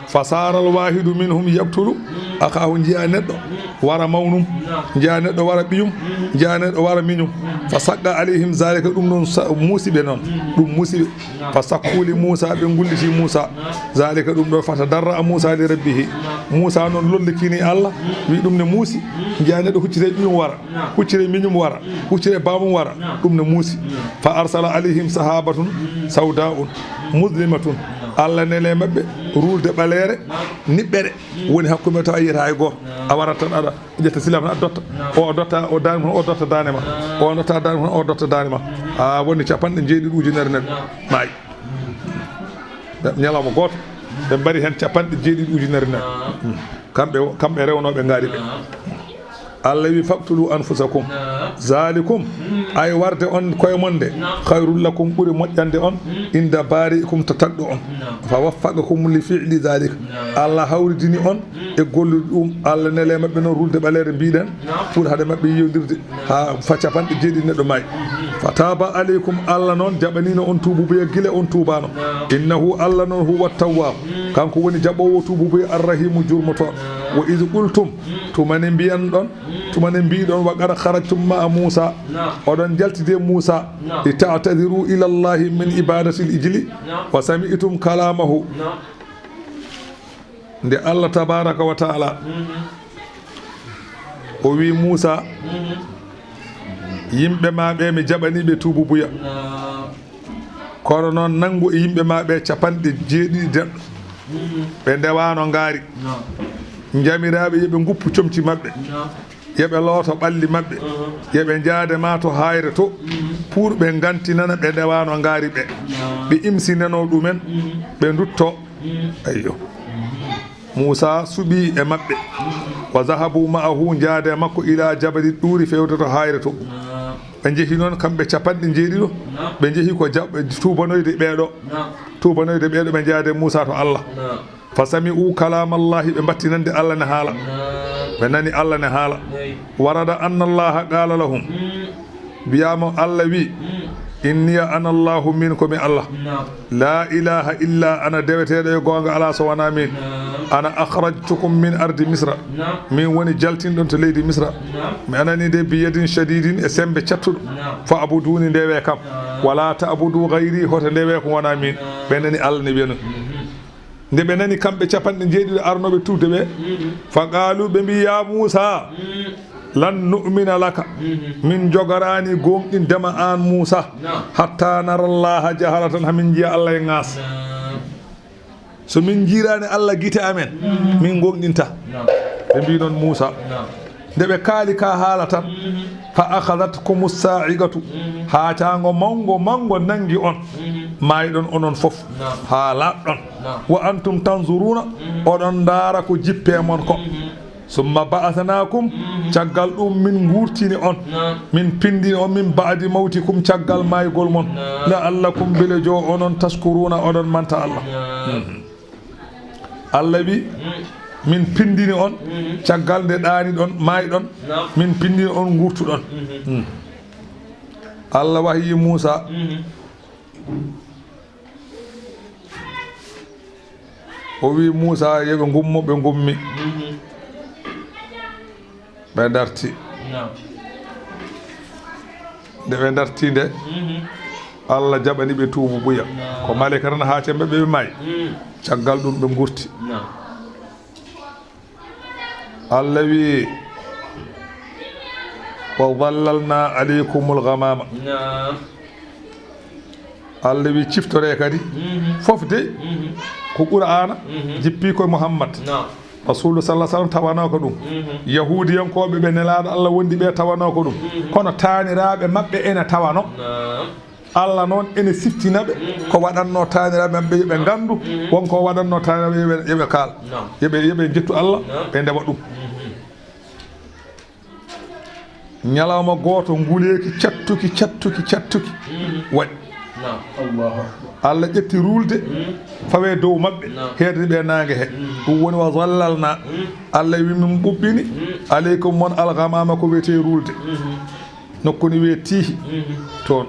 fasaral wahidu minhum yabtulu akahu jiya neɗɗo wara mawnum jiya neɗɗo wara ɓiyum jiya neɗɗo wara miñum fa sagga alayhim zalika ɗum noon muusiɓe noon ɗum muusiɓe fa sakkuli Moussa ɓe gulliti Moussa zalika ɗum ɗo fata darra a Moussa li rabbihi Moussa noon lollikini Allah wi ɗum ne muusi jiya neɗɗo huccire ɓiyum wara huccire miñum wara huccire bamum wara ɗum ne muusi fa arsala alayhim sahabatun sawda'un muslimatun Allah nele mabɓe rulde ɓaleere niɓɓere woni hakkude to a yiyata e goto a warat tan aɗa ƴetta silama a dotta o dotta o dani o dotta dane ma o dotta dane o dotta dane ma a woni capanɗe jeeɗiɗi ujunere neɗɗo maayi ñalawma goto ɓe mbaɗi hen capanɗe jeeɗiɗi ujunere neɗɗo kamɓe rewnoɓe ngaari ɓe Allah wi faktulu anfusakum zalikum ay warde on koye mon de khayrul lakum ɓuri moƴƴande on inda bari'ikum to tagɗo on fa waffaqakum li fi'li zalika Allah hawridini on e gollude ɗum Allah nele mabɓe noon rulde ɓaleere mbiɗen pour haade mabɓe yewdirde ha fa capanɗe jeeɗiɗi neɗɗo maayi fa taba aleykum Allah noon jaɓanino on tuububuya guila on tuubano innahu Allah noon huwa tawwab kanko woni jaɓowo tuububuya arrahimu jurmotoɗo wa id qultum tumane mbiyan ɗon tumane mbiɗon wa qad kharajtum ma'a Moussa oɗon jaltide Moussa li ta'tadiru ila Allahi min ibadati al-ijli wa sami'tum kalamahu nde Allah tabaraka wa ta'ala o wi Moussa yimɓe maɓe mi jaɓaniɓe tuububuya kono noon nangu e yimɓe maɓe capanɗe jeeɗiɗi deɗɗo ɓe ndewano ngaari jamiraɓe yoɓe guppu comci mabɓe yoɓe looto ɓalli mabɓe yoɓe jaade ma to hayre to pour ɓe gantinana ɓe ndewano ngaari ɓe imsinano ɗumen ɓe dutto ayyo Moussa suɓi e mabɓe wa zahabu ma'ahu jaade makko ila jabali ɗuuri fewde to hayre to ɓe jeehi noon kamɓe capanɗe jeeɗiɗo ɓe jeehi ko jaɓɓe tubanoyde ɓeɗo ɓe jaade Moussa to Allah fa sami'u kalamallahi ɓe battinande Allah ne haala ɓe nani Allah ne haala warada anna allaha qala lahum biyama Allah wi inni ana Allahu min komi Allah la ilaha illa ana deweteɗo e gonga ala so wana min ana akhrajtukum min ardi misra min woni jaltinɗon to leydi misra mi anani de biyadin shadidin e sembe cattuɗo fa abuduni ndewe kam wala ta abudu gayri hoto ndewe ko wona min ɓe nani Allah ne wiyano nde ɓe nani kamɓe capanɗe jeeɗiɗo arnoɓe tuude ɓe fa qaalu ɓe mbi ya Moussa lan nu'mina laka min jogorani gonɗindema an Moussa hatta nara Allaha jaharatan hamin jiya Allah e ŋaas so min jirani Allah guite amen min gonɗinta ɓe mbi noon Moussa nde ɓe kaali ka haala tan fa akhadatkum sa'igatu ha caango mango nangi on mayɗon onon fof ha laaɓɗon wa antum tanzuruna oɗon daara ko jippe mon ko summa ba'athnakum caggal ɗum min gurtini on min pindini on min ba'di mawtikum caggal maygol mon la'allakum bele jo onon tashkuruna oɗon manta Allah Allah wi min pindini on caggal nde ɗaani ɗon mayɗon min pindini on gurtuɗon Allah wahi Moussa o wi Moussa yoɓe gummo ɓe gummi ɓe darti nde ɓe darti nde Allah jaɓani ɓe tuubu ɓuya ko malika tan ha cembe ɓe maayi caggal ɗum ɓe gurti Allah wi wa dallalna aleykumul ghamama Allah wi ciftore kadi fof de ko qur'ana jippi koye Muhammad rasulu sallallahu alaihi wasallam tawano ko ɗum yahudiyankoɓe ɓe nelaɗo Allah wondi ɓe tawano ko ɗum kono taniraɓe mabɓe ene tawano Allah noon ene siftinaɓe ko waɗanno taniraɓe mabɓe yoɓe gandu wonko waɗanno taniraɓe yoɓe kaal yoɓe jettu Allah ɓe ndewa ɗum ñalawma goto nguleki cattuki waɗi Allah ƴetti rulde fawe dow mabɓe heerde ɓe nangue he ɗum woni wa zallalna Allah wi min ɓuɓɓini aleykum mon algamama ko wiyete rulde nokkuni wiye tiihi toon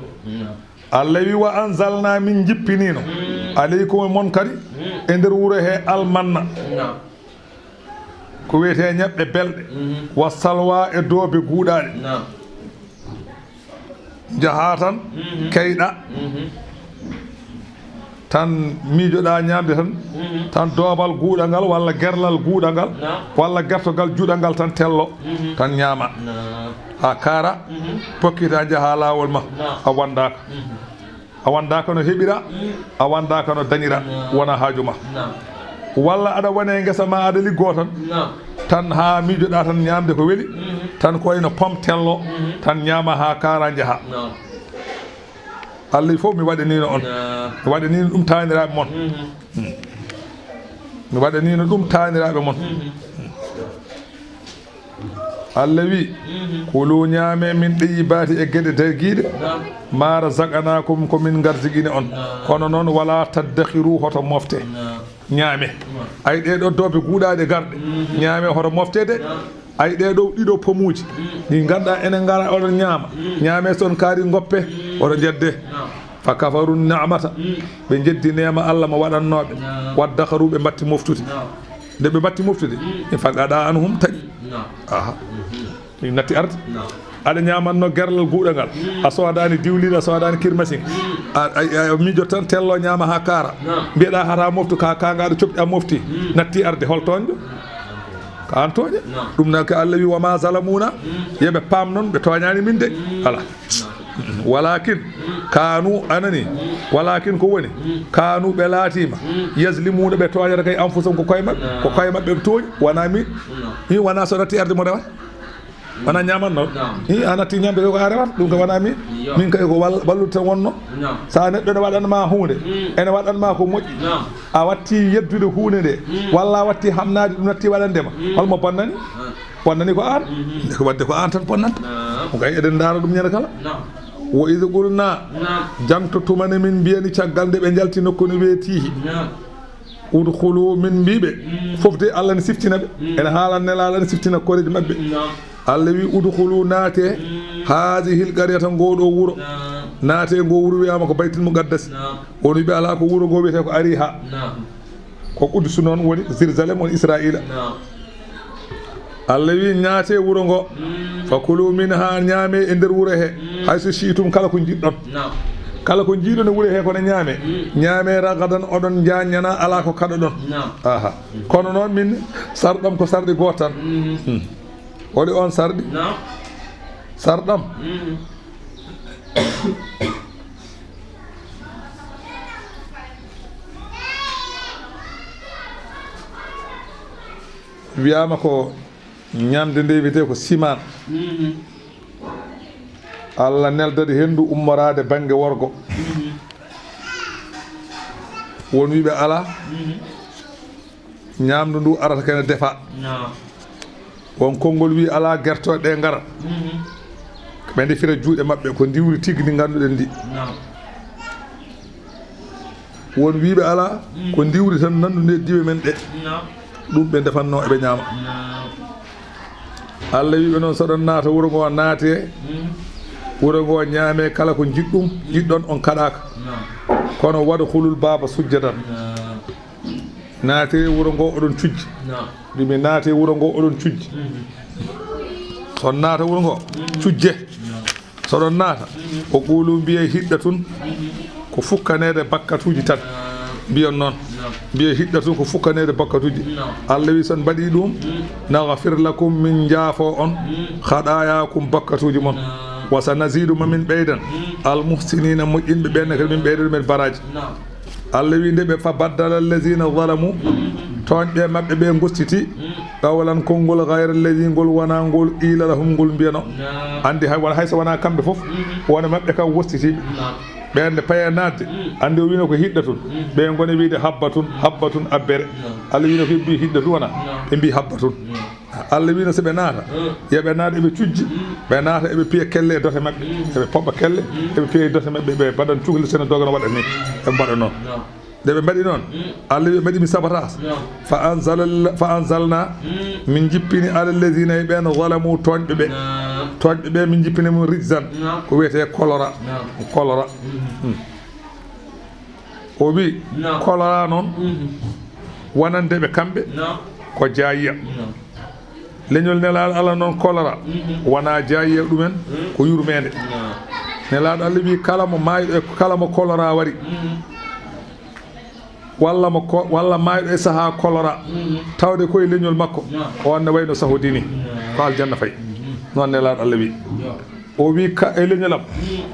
Allah wi wa anzalna min jippinino aleykum mon kadi e nder wuro he almanna ko wiyete ñebɓe belɗe wa salwa e doobe guuɗaɗe jaha tan keyɗa tan miijoɗa ñamde tan doobal guuɗal ngal walla gerlal guuɗal ngal walla gertogal juuɗal ngal tan tello tan ñaama ha kaara pokkita jaha lawol ma a wandaka no heɓira a wandaka no dañira wona haaju ma walla aɗa wone ngesa ma aɗa liggo tan ha miijoɗa tan ñamde ko weeli tan ko wayno pom tello tan ñaama ha kaara jaha Allah fof mi waɗanino on mi waɗanino ɗum taniraɓe mon mi waɗanino ɗum taniraɓe mon Allah wi kulu ñaame min ɗeyibati e gueɗe derguiɗe ma razaqnakum komin garziguine on kono noon wala taddakhiru hoto mofte ñaame ay ɗeɗo doobe guuɗaɗe garɗe ñaame hoto moftede ay ɗeɗo ɗiɗo pomuji ɗi ganduɗa enen gara oɗon ñaame son kaari goppe oɗo jedde fa kafaru ni'mata ɓe jeddi nema Allah mo waɗannoɓe waddakaru ɓe batti moftude nde ɓe batti moftude fa gaɗa anhum taƴi aha natti arde aɗa ñamanno gerlal guuɗal ngal a sodani diwlide a sodani kirmachine a miijo tan tello ñama ha kaara mbiyeɗa hata moftu ka ngaɗa coɓɗi a mofti natti arde holtoñƴo ka an tooñe ɗum nake Allah wi wama zalamuna yeɓe paam noon ɓe toñani min de ala walakin kanu anani walakin ko woni kanu ɓe laatima yaslimuna ɓe toñata kay anfusum ko koye mabɓe ɓe tooñi wona min i wona so natti arde mo rewata wona ñamanno i a natti ñamde ko a rewata ɗum ko wona min kay ko wallude tan wonno sa neɗɗo ne waɗanma hunde ene waɗanma ko moƴƴi a watti yeddude hunde nde walla a watti hamnade ɗum natti waɗandema holmo bonnani ko an ko wadde ko an tan bonnanta ko kay eɗen daara ɗum ñande kala wo id qulna janto tumane min mbiyani caggal nde ɓe jalti nokku no weetihi udkhulu min mbiɓe fof de Allah ne siftina ɓe ene haalan nelaala ne siftina koreji mabɓe Allah wi udkhulu naate hadihil qaryata ngoɗo wuro naate ngo wuro wiyama ko baytul muqaddas won wiɓe ala ko wuro ngo wiyete ko Ariha ko Qudus noon woni Jérusalem woni Israila Allah wi ñaate wuro ngo fakulu minha ñaame e nder wuro he hayso shiitum kala ko jiɗɗon kala ko jiiɗon e wuro he kono ñaame ragadan oɗon jañana ala ko kaɗa ɗon aha kono noon min sarɗam ko sarɗi goto tan waɗi on sarɗi sarɗam wiyama ko ñamde nde wiyete ko siman Allah neldade hendu ummorade banggue worgo won wiɓe ala ñamdu ndu arata kene defa won konngol wi ala guertoɗe ɗe gara ɓe defira juuɗe mabɓe ko ndiwri tigui ndi ganduɗen ndi won wiɓe ala ko ndiwri tan nandude diwe men ɗe ɗum ɓe defanno eɓe ñaama Allah wiɓe noon soɗon naata wuro ngo naate wuro ngo ñaame kala ko jiɗɗum jiɗɗon on kaɗaka kono waɗa hulul baba sujjadan naate wuro ngo oɗon cujji ɗumi naate wuro ngo oɗon cujji son naata wuro ngo cujje soɗon naata o qulu mbiye hiɗɗa tun ko fukkanede bakkatuji tan mbiyon noon mbiye hiɗɗa tun ko fukkanede bakkatuji Allah wi son mbaɗi ɗum naghfir lakum min jaafo on khaɗayakum bakkatuji mon wa sanazidu mamin ɓeydan almuhsinina moƴƴinɓe ɓenne kadi min ɓeydan men baraji Allah wi ndeɓe fa baddala allazina zalamu toñɓe mabɓe ɓe gustiti qawlan konngol gayra alladi ngol wona ngol ila lahum ngol mbiyano andi hayso wona kamɓe foof wona mabɓe kam wostitiɓe ɓenne paye nadde andi o wino ko hiɗɗa tun ɓe gone wiide habba tun abbere Allah wino ko mbi hiɗɗa tun wona ɓe mbi habba tun Allah wino soɓe naata yoɓe naata eɓe cujji ɓe naata eɓe piya kelle e dote mabɓe eɓe poɓɓa kelle eɓe piya e dote mabɓe ɓe mbaɗan cuhli sene dogano waɗa ni ɓe mbaɗa noon nde ɓe mbaɗi noon Allah wi mbaɗimi sabatas fa anzalna min jippini ala alladina e ɓen zalamu toñɓe ɓe min jippini mum rijsan ko wiyete kolora o wi kolora noon wonandeɓe kamɓe ko jayiya leñol nelaɗo Allah noon kolora wona jayiya ɗumen ko yurmede nelaɗo Allah wi kala mo mayɗo e kala mo kolora wari walla mayɗo e saaha kolora tawde koye leñol makko on ne wayno sahodini ko aljanna fayi noon nelaɗo Allah wi o wi e leñolam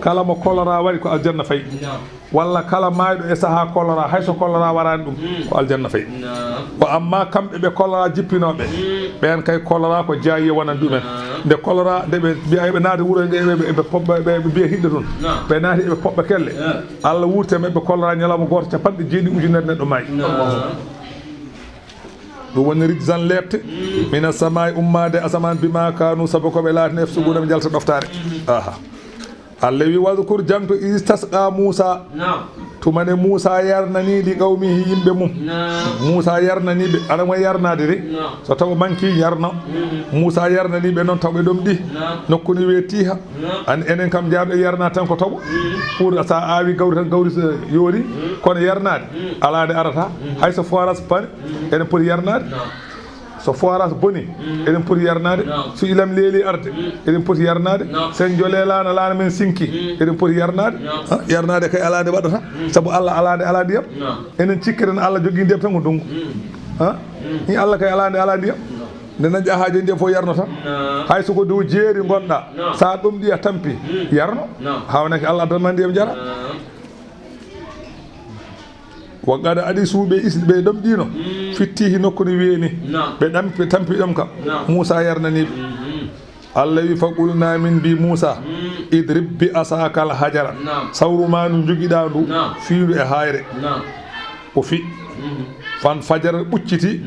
kala mo kolora wari ko aljanna fayi walla kala mayɗo e saaha kolora hayso kolora warani ɗum ko aljanna fayi ko amma kamɓe ɓe kolora jippinoɓe ɓen kay kolora ko jayiye wonan ɗumen nde kolora nde ɓe mbiya ɓe naati wuuro nge ɓe poɓɓa ɓe mbiya hiɗɗa toon ɓe naati eɓe poɓɓa kelle Allah wurte maɓɓe kolora ñalawma goto 70 ujunere neɗɗo maayi ɗum woni rijsan lebte mina samai ummade asaman bima kanu saabu koɓe laatine sugude ɓe jalta ɗoftare aha Allah wi wadkur jamto istasqa Musa tumane Musa yarnani li qawmihi yimɓe mum Musa yarnaniɓe aɗa mo yarnade de so taw manki yarno Musa yarnaniɓe noon tawɓe ɗom ɗi nokkuni wiye tiha enen kam jaaɓe yarna tan ko taw pour sa awi gawri tan gawri yoori kono yarnade alade arata hayso forage pane enen poti yarnade so forage boni eɗen poti yarnade so ilam leeli arde eɗen poti yarnade sen jole laana men sinki eɗen poti yarnade kay alade waɗata saabu Allah alade ala ndiyam enen cikkiren Allah jogui ndiyam tan ko ndungu ni Allah kay ala ndiyam nde nan jaahaji ndiyam fof yarno tan hay soko dow jeeri gonɗa sa ɗum ɗiya tampi yarno hawnaki Allah addanma ndiyam jara waggade adi suuɓe isɓe ɗom ɗino fittihi nokku no weeni ɓe tampi ɗom kam Moussa yarnaniɓe Allah wi faqulna min bi Moussa idrib bi asakal hajara sawru ma no joguiɗa ndu fiiru e hayre o fi fan fajara ɓucciti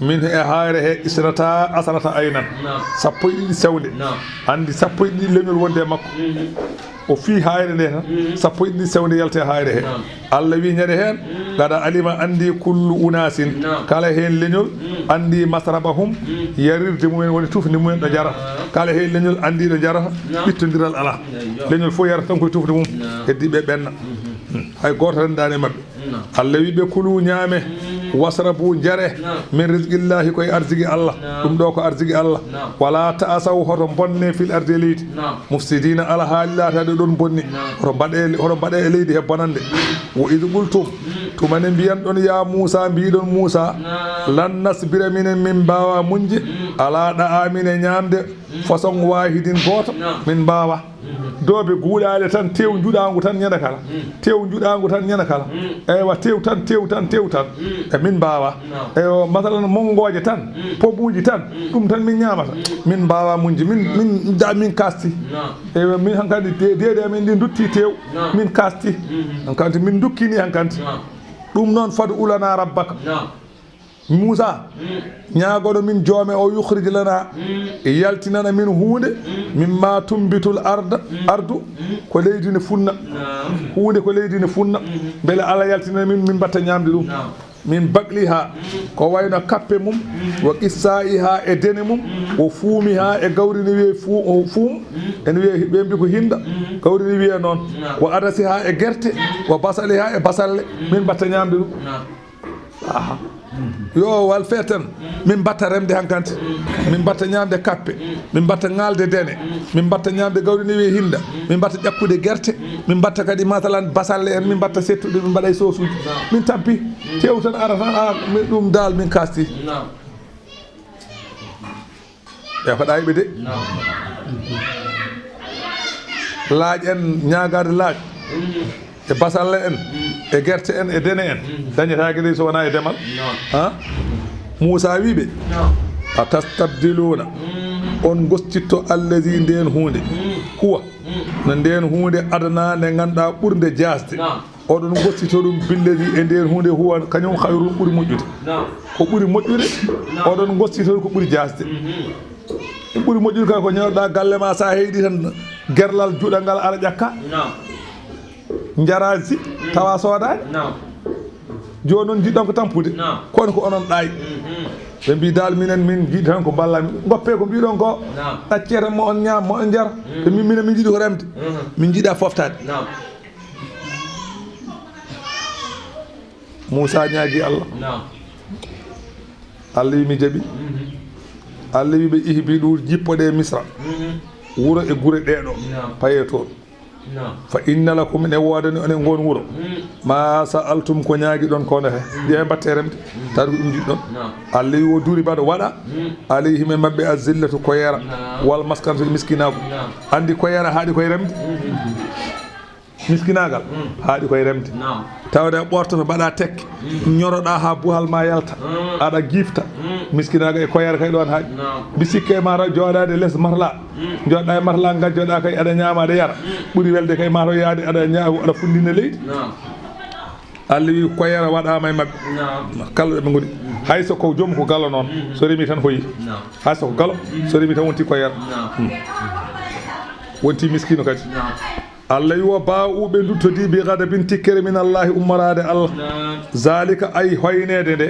min e hayre he isnata asrata aynan sappo e ɗiɗi sewde andi sappo e ɗiɗi leñol wonde makko o fii hayre nde tan sappo e ɗiɗi sewde yalte hayre he Allah wi ñande hen gada alima andi kullu unasin kala hen leñol andi masrabahum yarirde mumen woni tufde mumen ɗo jarata kala hen leñol andi ɗo jarata ɓittodiral ala leñol fof yarata tan koye tufde mum heddi ɓe ɓenna hay goto rendani mabɓe Allah wi ɓe kulu ñaame wasrabu jare min rizqillahi koye arzigi Allah ɗum ɗo ko arzigi Allah wala ta'asaw hoto bonne fil ardi leydi mufsidina ala haali latade ɗon bonni hoto mbaɗe e leydi he bonande wo id qultum tumane mbiyan ɗon ya Moussa mbiɗon Moussa lan nasbira minen min mbawa munje ala ɗa'amine ñamde façon wahidin goto min mbawa doobe guuɗade tan tew juɗagu tan ñana kala tew juɗagu tan ñana kala eywa tew tan e min mbawa eyo masalan mongoje tan pobuji tan ɗum tan min ñamata min mbawa munji min kasti eywa min hankkadi dede min ɗi dutti tew min kasti hankkadi min dukkini hankkadi ɗum noon fadu ulana rabbaka Moussa ñaagoɗo min joome o yukhrij lana yaltinana min hunde mimma tumbitul ardu ko leydi ne funna hunde ko leydi ne funna beele Allah yaltinana min mbatta ñamde ɗum min bakliha ko wayno kappe mum wo qissaiha e dene mum wo fuumiha e gawri ne wiye fuum ene wiye ɓe mbi ko hinda gawri ne wiye noon wo adasiha e gerte wo basaliha e basalle min mbatta ñamde ɗum yo wal feten min mbatta remde hankkante min mbatta ñamde kappe min mbatta ŋalde dene min mbatta ñamde gawri ne wiye hinda min mbatta ƴakkude gerte min mbatta kadi masalan basalle en min mbatta settude min mbaɗa e sosuji min tampi tew tan ara tan ɗum dal min kasti e ko ɗayɓe de laaj en ñagade laaj e basalle en e gerte en e dene en dañetake de so wona e demal Moussa wiɓe a tastabdiluna on gostitto allazi nden hunde huwa no nden hunde adana nde ganduɗa ɓurde jasde oɗon gostito ɗum billedi e nden hunde huwa kañum hayrum ɓuuri moƴƴude ko ɓuuri moƴƴude oɗon gostito ko ɓuuri jasde ɓuuri moƴƴude kay ko ñawɗa galle ma sa heyɗi tan gerlal juuɗal ngal ara ƴakka jaraji tawa soodani joni noon jiɗɗon ko tampude kono ko onon ɗaay ɓe mbi dal minen min jiiɗi tan ko ballami goppe ko mbiɗon ko ɗaccere mo on ñaam mo on jara ɓe minen min jiiɗi ko remde min jiiɗa foftade Moussa ñaagui Allah Allah wi mi jaaɓi Allah wi ɓe ihbi ɗo jippoɗe Misra wuro e gure ɗeɗo paye toon fa inna lakum ne wodani onen gon wuro ma sa'altum ko ñaagi ɗon ko nete ƴeewe mbatte remde tawi ko ɗum jiɗɗon Allah wi o duuri mbaɗa waɗa alayhim e mabɓe azillatu koyera wal maskanatu miskinaku andi koyera haaɗi koye remde miskinagal haaɗi koye remde tawde ɓortoto mbaɗa tekke ñoroɗa ha buhal ma yalta aɗa gifta miskinaga e koyere kay ɗon haaɗi mbi sikke mata joɗade less marla joɗɗa e marla gajjoɗa kay aɗa ñama aɗa yara ɓuuri welde kay mata yaade aɗa ñaago aɗa fundina leydi Allah wi koyere waɗama e mabɓe kala ɓe goni hayso ko joom ko galo noon so remi tan hoyi hayso ko galo so remi tan wonti koyere wonti miskino kadi Allah wi wo bawuɓe duttodi bi gadabin tikkere min Allahi ummarade Allah zalika ay hoynede nde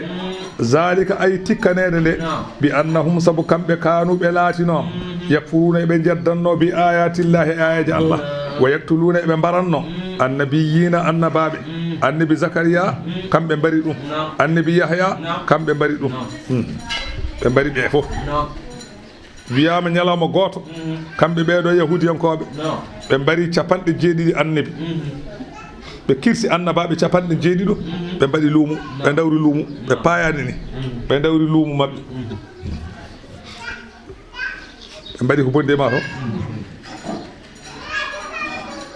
zalika ay tikkanede nde bi annahum sabu kamɓe kanuɓe laatino yakfuruna eɓe jeddanno bi ayatillahi ayaji Allah wa yaktuluna eɓe mbaranno annabiyina annabaɓe annabi Zakariya kamɓe mbari ɗum annabi Yahya kamɓe mbari ɗum ɓe mbari ɓe fof wiyama ñalawma goto kamɓe ɓeɗo yahudiyankoɓe ɓe mbari 70 annabi ɓe kirsi annabaɓe 70 ɓe mbaɗi luumu ɓe dawri luumu ɓe payani ni ɓe dawri luumu mabɓe ɓe mbaɗi ko bonde ma to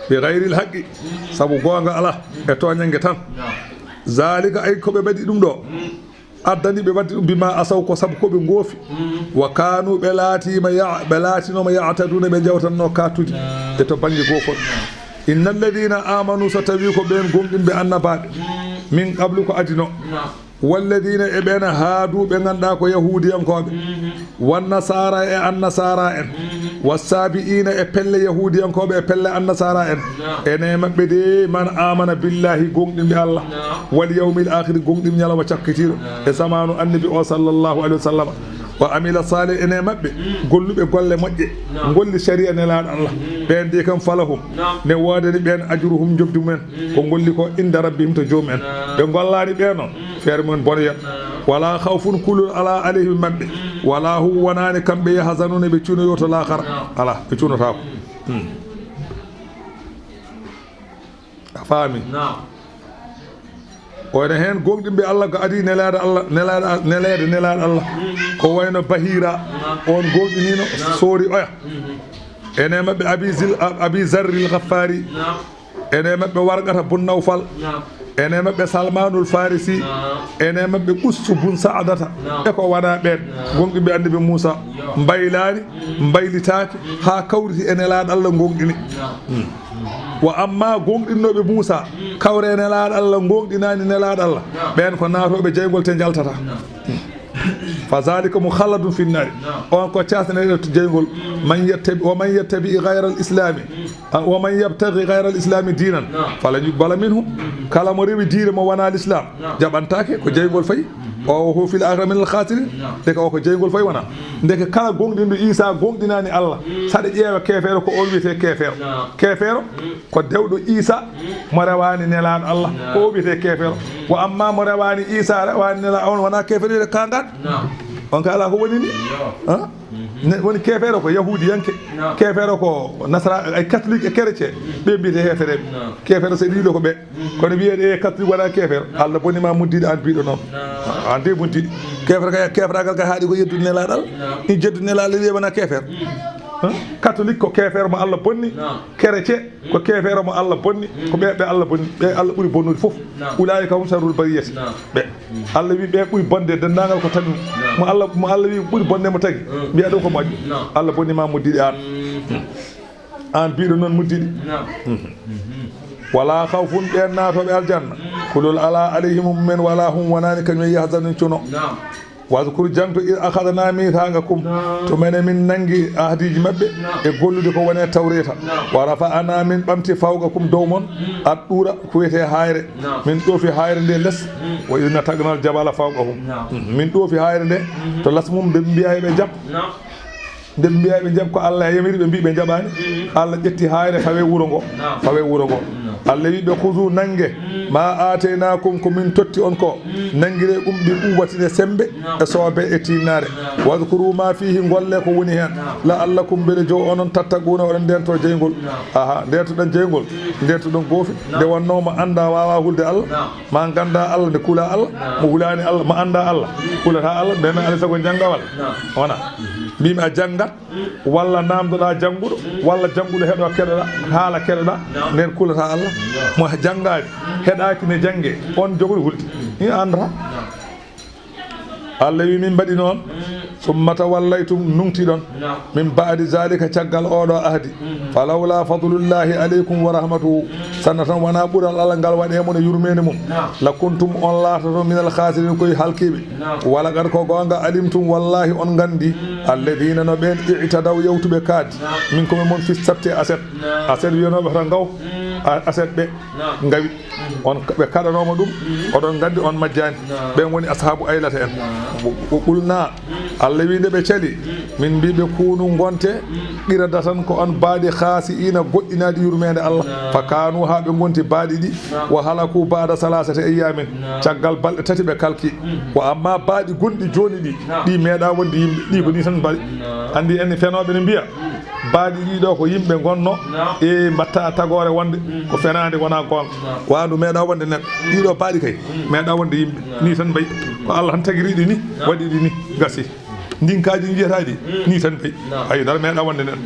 ɓe gayril haqqi saabu gonga ala e toñangue tan zalika ay koɓe mbaɗi ɗum ɗo addani ɓe waddi ɗum bima asaw ko saabu koɓe goofi wa kanu ɓe laatinoma yataduna ɓe jawtanno kattuji e to banggue gofol inna alladina amanu so tawi ko ɓen gonɗinɓe annabaɓe min qablu ko adino walladina e ɓen haaduɓe ganduɗa ko yahudiyankoɓe wannasara e annasara en wassabiina e pelle yahudiyankoɓe e pelle annasara en ene mabɓe de man amana billahi gonɗinɓe Allah wal yawmil akhir gonɗinɓe ñalawma cakkitiɗo e zamanu annabi o sallllahu alayhi wa sallam wa amila salih ene mabɓe golluɓe golle moƴƴe golli sharia nelaɗo Allah ɓen de kam falahum ne wodani ɓen ajruhum jobdi mumen ko golli ko inda rabbihim to joomum en ɓe gollani ɓeno feere mumen bonoyat wala khawfun kulul ala alayhim mabɓe wala hum wonani kamɓe yahzanuna ɓe cuunoyo to lahara ala ɓe cuunotako a faami oyno heen gonɗinɓe Allah ko adi nelaɗo Allah nelaɗo Allah ko wayno bahira on gonɗinino soori oya ene mabɓe abi zarril ghaffari ene mabɓe wargata bun nawfal ene mabɓe salmanul farisi ene mabɓe ɓussu bun saadata e ko wona ɓen gonɗinɓe annabi Moussa mbaylani mbaylitaki ha kawriti e nelaɗo Allah gonɗini wa amma gonɗinnoɓe Moussa kawre nelaɗo Allah gonɗinani nelaɗo Allah ɓen ko natoɓe jeygol te jaltata fa zalika mukhalladun fi nnari on ko casneɗe to jeygol man yettabi gayra al islami wa man yabtaghi gayra al islami dinan falan yuqbala minhu kala mo rewi diine mo wona l'islam jaɓantake ko jeygol fayi o ho fil akhira min al khasirin deke o ko jeygol fayi wona deke kala gonɗinɗo Isa gonɗinani Allah saɗa ƴeewa kefeero ko on wiyete kefeero ko dewɗo Isa mo rewani nelaɗo Allah ko o wiyete kefeero wa amma mo rewani Isa rewani nelaɗo on wona kefeero kangat on ka ala ko woni ni woni kefeero ko yahudi yanke kefeero ko nasara ay catholique e chrétien ɓe mbiyete hetereɓe kefeero so ɗiɗo ko ɓe kono wiyeɗe e catholique waɗa kefeero Allah bonima muddiɗo an mbiɗo noon an de muddiɗi kefragal ka haaɗi ko yeddude nelaɗo Allah in jeddude nelaɗo wiyana kefeero catholique ko kefeero mo Allah bonni chrétien ko kefeero mo Allah bonni ko ɓe Allah bonni ɓe Allah ɓuuri bonnude foof ulayi kam sarul bariyati ɓe Allah wi ɓe ɓuuri bonde dendagal ko tami mo Allah wi ɓuuri bonde mo tagi mbiya ɗum ko moƴƴo Allah bonnima muddiɗi an mbiɗo noon muddiɗi wala khawfun ɓen natoɓe aljanna kulul ala alayhim mumen wala hum wonani kañum yahzanun cuno waskur jangto akhadna mithaqakum to mene min nangi ahdiji mabbe e gollude ko wone tawreta wa rafa'ana min bamti fawqakum dow mon addura ko wete hayre min do fi hayre nde les wa inna tagnal jabala fawqahum min do fi hayre nde to lasmum be biya be jab nde biya be jab ko Allah yamiri be bi be jabani Allah jetti hayre fawe wuro ngo Allah wi be khuzu nange ma ataynakum ko min totti on ko nangire bi ubatine sembe e sobe e tinare wadhkuru ma fihi golle ko woni hen la allakum bele jo onon tattaguna on den to jeygol aha den to dan jeygol den to don gofi de wonno ma anda wawa hulde Allah ma ganda Allah de kula Allah mo hulani Allah ma anda Allah kulata Allah den ala sago jangawal wana mimi a jangat walla namdoɗa janguɗo walla janguɗo heɗo keɗoɗa haala keɗoɗa nden kulata Allah mo jangade heɗaki ne jangge on jogoy hulde ni andata Allah wi min mbaɗi noon summa tawallaytum nungtiɗon min ba'di zalika caggal oɗo ahdi falawla fadlullahi aleykum wa rahmatuhu sanna tan wona ɓuural Allah ngal waɗemo ne yurmede mum la kuntum on laatato min al khasirin koye halkiɓe wala gad ko gonga alimtum wallahi on gandi alladina no ɓen i'tadaw yewtuɓe kaadi min komi moon fissabte aset wiyanoɓe tan gaw aset ɓe gawi on ɓe kaɗanoma ɗum oɗon gandi on majjani ɓen woni ashabu aylata en ɓulna Allah wi nde ɓe cali min mbiɓe kunu gonte qirada tan ko on baaɗi khaasi ina goƴƴinaɗi yurmede Allah fa kanu ha ɓe gonti baaɗi ɗi wa halaku ba'da salasati ayyamin caggal balɗe tati ɓe kalki wa amma baaɗi gonɗi joni ɗi meeɗa wonde yimɓe ɗi ko ni tan mbaɗi andi en fenoɓe ne mbiya baaɗi ɗiɗo ko yimɓe gonno e mbatta tagore wonde ko fenade wona gonga wandu meeɗa wonde neɗɗo ɗiɗo baaɗi kay meeɗa wonde yimɓe ni tan mbayi ko Allah tan tagiriɗi ni waɗiɗi ni gasi ndinkaji jiyataɗi ni tan mbayi ayi dara meeɗa wonde neɗɗo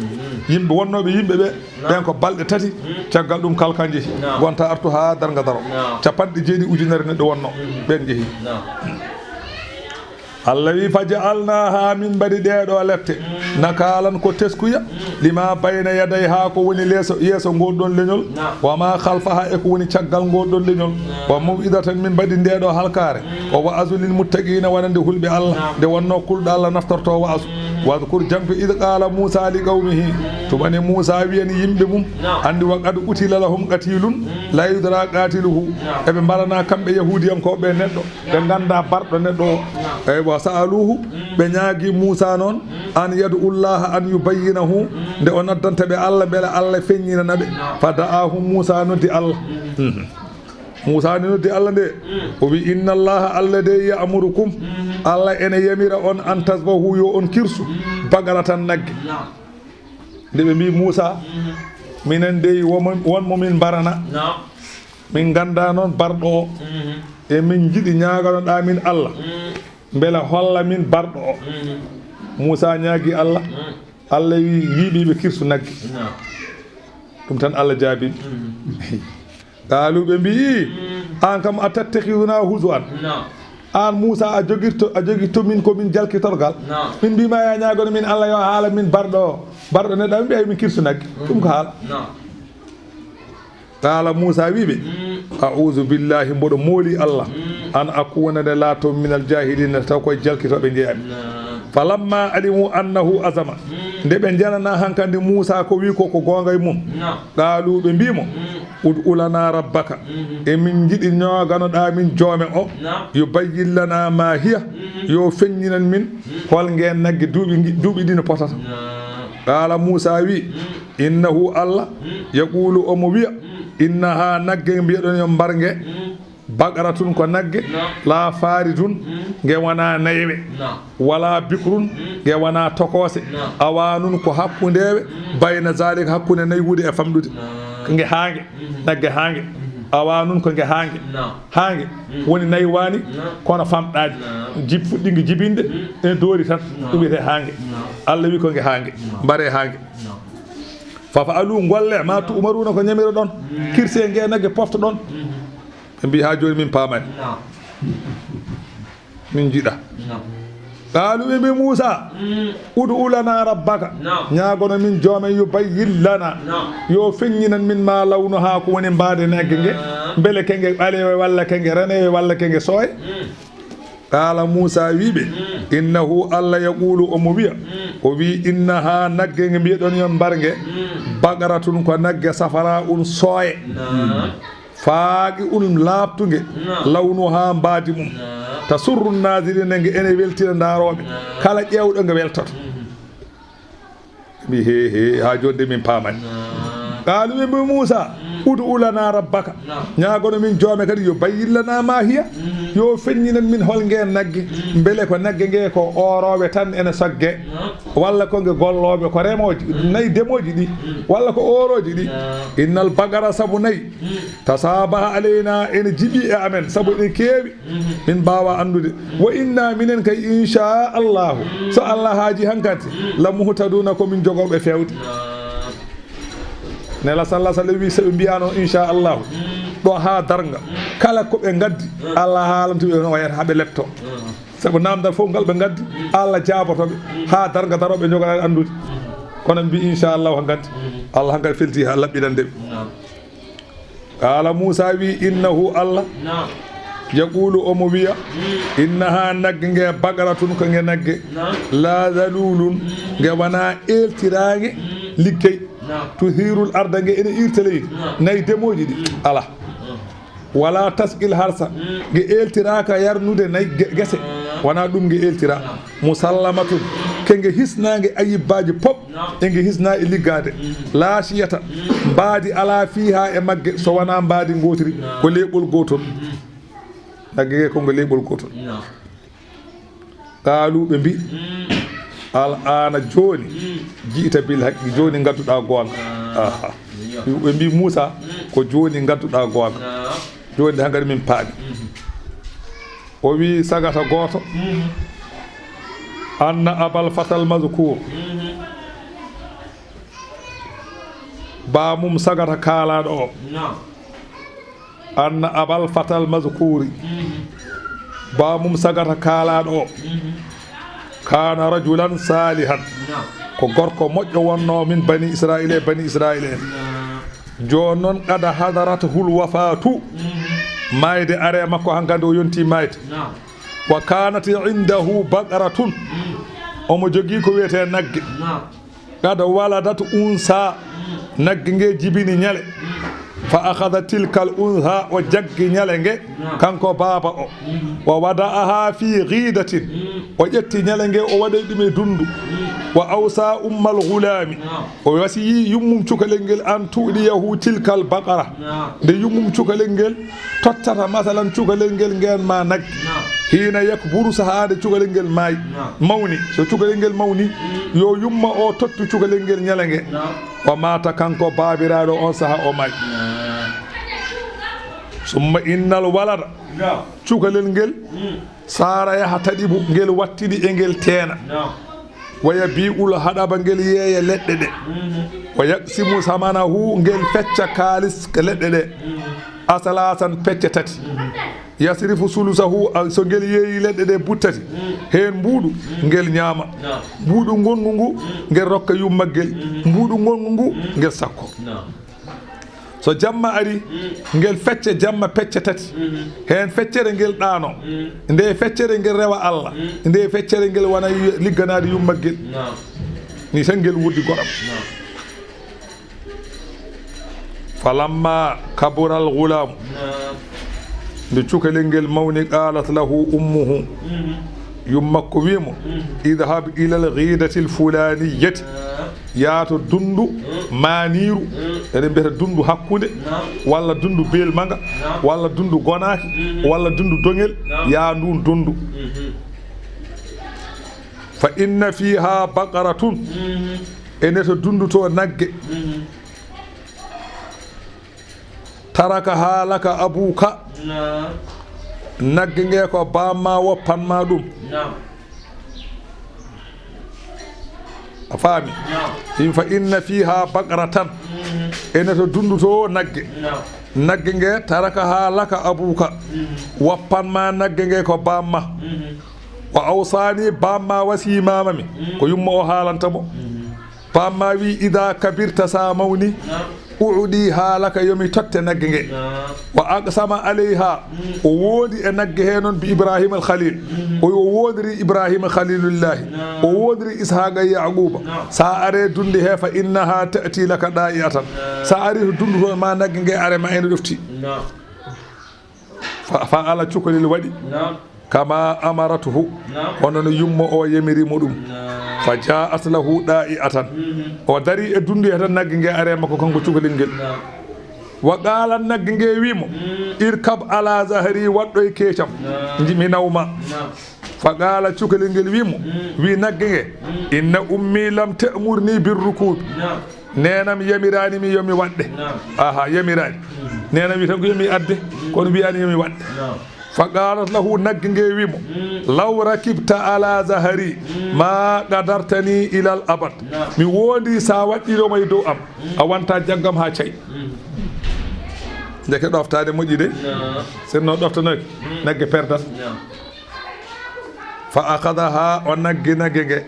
yimɓe wonnoɓe yimɓe ɓe ɓen ko balɗe tati caggal ɗum kalka jeehi gonta artu ha darga daro capanɗe jeeɗi ujunere neɗɗo wonno ɓen jeehi Allah wi fa ja'alnaha min mbaɗi ɗeɗo lette nakalan ko teskuya lima bayna yadayha ko woni yeso goɗɗon leñol wa ma khalfaha e ko woni caggal goɗɗon leñol wa mawidatan min mbaɗi ndeɗo halkare o wa'azu lil muttaqina wonande hulɓe Allah nde wonno kulɗo Allah naftorto wa'azu wadkur janko id qala Musa li qawmihi tumani Musa wiyani yimɓe mum andi wa qad utila lahum qatilun la yudra qatiluhu eɓe mbalana kamɓe yahudiyankoɓe neɗɗo ɓe ganda barɗo neɗɗo o wa sa'aluhu ɓe ñaagui Musa noon an yad'ullaha an yubayyinahu nde o noddantaɓe Allah beele Allah feññinanaɓe fa da'ahu Musa noddi Allah Musa ni noddi Allah nde o wi inna allaha Allah de ya'murukum Allah ene yamira on an tasbahu yo on kirsu bagara tan nagge nde ɓe mbi Musa minen de wonmo min barana min ganda noon barɗo o e min jiɗi ñaganoɗa min Allah beele holla min barɗo o Musa ñaagui Allah Allah wi yiɓiɓe kirsu nagge ɗum tan Allah jaabi qaalu ɓe mbi an kam a tattakhiduna huzuan an Musa a jogirto min ko min jalkitorgal min mbima ya ñagono min Allah yo haala min barɗo neɗɗo ɓe mbiya min kirsu nagge ɗum ko haala qala Musa wiɓe a'udhu billahi mboɗo mooli Allah an akuna nde laato min al jahilina taw koye jalkitoɓe jeeyami falamma alimu annahu azama nde ɓe janana hankandi Musa ko wi ko gonga e mum qaalu ɓe mbimo ud'u lana rabbaka e min jiɗi ñoganoɗa min joome o yubayyin lana ma hiya yo feññinan min hol nguen nagge duuɓi ɗi no potata qala Musa wi innahu Allah yaqulu omo wiya innaha nagge mbiyeɗon yo mbargue baqaratun ko nagge la faridun nge wona nayewe wala bikrun nge wona tokose awanun ko hakkundewe bayna zalika hakkunde naywude e famɗude nge haange nagge haange awanun ko nge haange woni naywani kono famɗaji fuɗɗingi jibinde e doori tan ɗum wiyete haange Allah wi ko nge haange mbare haange fafa alu golle ma tu umaruna ko ñamira ɗon kirse nge nagge pofta ɗon ɓe mbi ha joni min paamani min jiɗa qaalu ɓe mbi Musa ud'u lana rabbaka ñagono min joomen yubayyin lana yo feññinan min ma lawnu ha ko woni mbade nagge nge beele kenge ɓalewe walla kenge renewe walla kenge sooye qala Musa wiɓe innahu Allah yaqulu omo wiya o wi innaha nagge nge mbiyeɗon yon mbarge baqaratun ko nagge safara un sooye faaqi un laabtuge lawnu ha mbaadi mum tasurru nadirina nge ene weltina ndaroɓe kala ƴewɗo nge weltoto mi he ha joni min paamani qaalu ɓe mbi Musa ud'u lana rabbaka ñagono min joome kadi yo bayyin lana ma hiya yo feññinan min hol ngeen nagge beele ko nagge nge ko oroɓe tan ene sogge walla ko nge golloɓe ko remoji nayi demoji ɗi walla ko oroji ɗi innal bagara saabu nayi tasabaha aleyna ene jiiɓi e amen saabu ɗe keewi min mbawa andude wa inna minen kay inchallahu so Allah haaji hankkadi la muhtaduna komin jogoɓe fewde nela sallah sallam wi soɓe mbiyano inchallahu ɗo ha darga kala koɓe gaddi Allah haalantuɓe no wayata haaɓe lepto saabu namdal fof ngal ɓe gaddi Allah jabotoɓe ha darga daroɓe jogorani andude kono mbi inchallahu hankkadi Allah hankkadi felti ha laɓɓinandeɓe qala Musa wi innahu Allah yaqulu omo wiya innaha nagge nge baqaratun ko nge nagge la zalulun nge wona eltirage liggey tuhirul arda nge ene irta leydi nayi demoji ɗi ala wala tasqil harsa nge eltiraka yarnude nayi gese wona ɗum nge eltira musallamatun kenge hisnage ayibbaji pop enge hisna e liggade laasiyata mbaadi ala fiha e magge so wona mbaadi gotiri ko leɓol gotol nagge ge kongo leɓol gotol qaalu ɓe mbi al ana joni jiita bil haqqi joni gadduɗa gonga ɓe mbi Musa ko joni gadduɗa gonga joni nde hankadi min paami o wi sagata goto anna abal fatal mazkur ba mum sagata kaalaɗo o anna abal fatal mazkuri ba mum sagata kaalaɗo o kana rajulan salihan ko gorko moƴƴo wonno min bani israil bani israil en joni noon qada hadaratahul wafatu mayde are makko hankandi o yonti mayde wa kanat indahu baqaratun omo jogui ko wiyete nagge qada waladat unsa nagge nge jibini ñale fa akhadha tilka al unha o jaggi ñale nge kanko baba o wada'aha fi ghidatin o ƴetti ñale nge o waɗay ɗum e dundu wa awsa ummal ghulami o wasiyi yummum cukalel ngel an tuɗiyahu tilka al baqara nde yummum cukalel ngel tottata masalan cukalel ngel ngeen ma nagge hina yakburu sahade cukalel ngel maayi mawni so cukalel ngel mawni yo yumma o tottu cukalel ngel ñale nge o mata kanko babiraɗo on saha o maayi summa innal walada cukalel ngel sara yaha taɗibu ngel wattiɗi e ngel teena waya bi'ul haɗaba ngel yeeya leɗɗe ɗe o yaqsimu samanahu ngel fecca kalis leɗɗe ɗe asalasan pecce tati yasrifu sulusahu so ngel yeeyi leɗɗe ɗe buttati hen mbuuɗu ngel ñaama mbuuɗu ngongu ngu ngel rokka yummaggel mbuuɗu ngongu ngu ngel sakko so jamma ari ngel fecce jamma pecce tati hen feccere ngel ɗaano nde feccere ngel rewa Allah nde feccere ngel wona ligganade yummaggel ni tan ngel wurdi goɗam falamma kabura al ghulam nde cukalel ngel mawni qalat lahu ummuhu yummakko wimo idhab ila al ghidati al fulaniyati yaato dundu maniru eɗen mbiyata dundu hakkude walla dundu belmaga walla dundu gonaki walla dundu dongel ya ndun dundu fa inna fiha baqaratun ene to dundu to nagge taraka halaka abuka nagge nge ko bamma woppanma ɗum a faami fa inna fiha baqaratan ene to dundu to nagge nagge nge taraka halaka abuka woppanma nagge nge ko bamma wa awsani bamma wasi mamami ko yumma o haalantamo bamma wi ida kabirta sa mawni uudi haalaka yomi totte nagge nge wa aqsama alayha o woodi e nagge he noon bi ibrahima al khalil o woodiri ibrahima khalilullahi o woodiri ishaqa yaquba sa are dundi he fa innaha ta'ti laka da'iatan sa ari to dundu to ma nagge nge are ma ene dofti fa ala cukalel waɗi kama amaratuhu hono no yummo o yamirimo ɗum fa ja'at lahu da'iatan o dari e dundu he tan nagge nge are makko kanko cukalel ngel wa qala nagge nge wimo irkab ala zahri wadɗo e keecam jimi nawma fa qala cukalel ngel wimo wi nagge nge inna ummi lam ta'murni birrukub nenam yamirani mi yomi wadde aha yamirani nenam wi tan ko yomi adde kono wiyani yomi wadde fa qalat lahu nagge nge wimo law rakibta ala zahari ma qadartani ila al abad mi wondi sa waɗɗiroma e dow am a wonta jaggam ha cayi ndeke ɗoftade moƴƴi de sinno ɗoftanoki nagge perdat fa akhadaha o nagge nge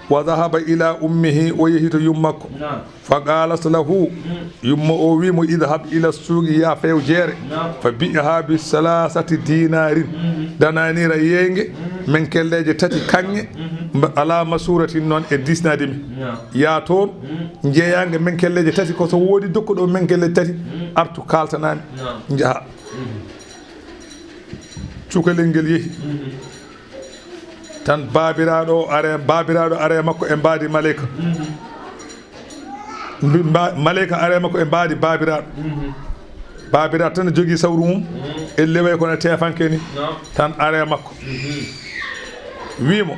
wa dhahaba ila ummihi o yehi to yummakko fa qalat lahu yumma o wimo idhab ila suuqi ya few jeere fa bi'aha bi salasati dinarin dananira yenge men kelleje tati kange ala masuratin non e disnade mi ya toon jeeyange men kelleje tati ko so wodi dokkuɗo men kelleje tati artu kaltanani jaha cukalel ngel yehi tan babiraɗo are makko e mbaadi maleyka maleyka are makko e mbaadi babiraɗo tan jogui sawru mum e leway kono tefanke ni tan are makko wimo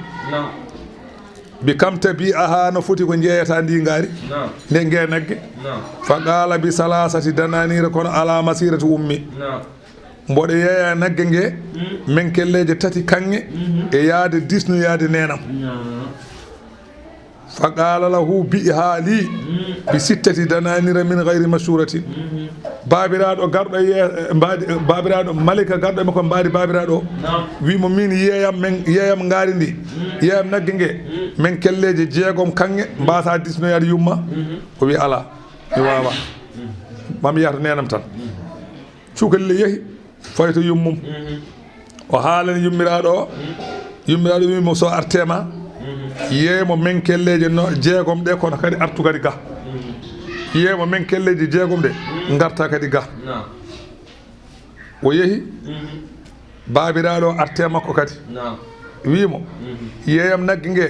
bi kam tabi aha no foti ko jeeyata ndi ngaari nde nge nagge fa qala bi salasati dananira kono ala masirati ummi mboɗo yeeya nagge nge men kelleje tati kange e yaade disno yaade nenam فقال له بئها لي ب6 دنانير من غير مشورة babiraɗo garɗo mbaadi babiraɗo malika garɗo e makko mbaadi babiraɗo wimo min yeeyam ngaari ndi yeeyam nagge nge min kelleje jeegom kanŋe mbasa disnoyade yumma o wi ala mi wawa mami yahto nenam tan cukalel yeehi fayto yummum o haalani yummiraɗo o yummiraɗo wimo so artema yeeymo min kelleje jeegom ɗe kono kadi artu kadi ga yiyemo min kelleji jeegom de garta kadi ga o yeehi babiraɗo arte makko kadi wimo yeeyam nagge nge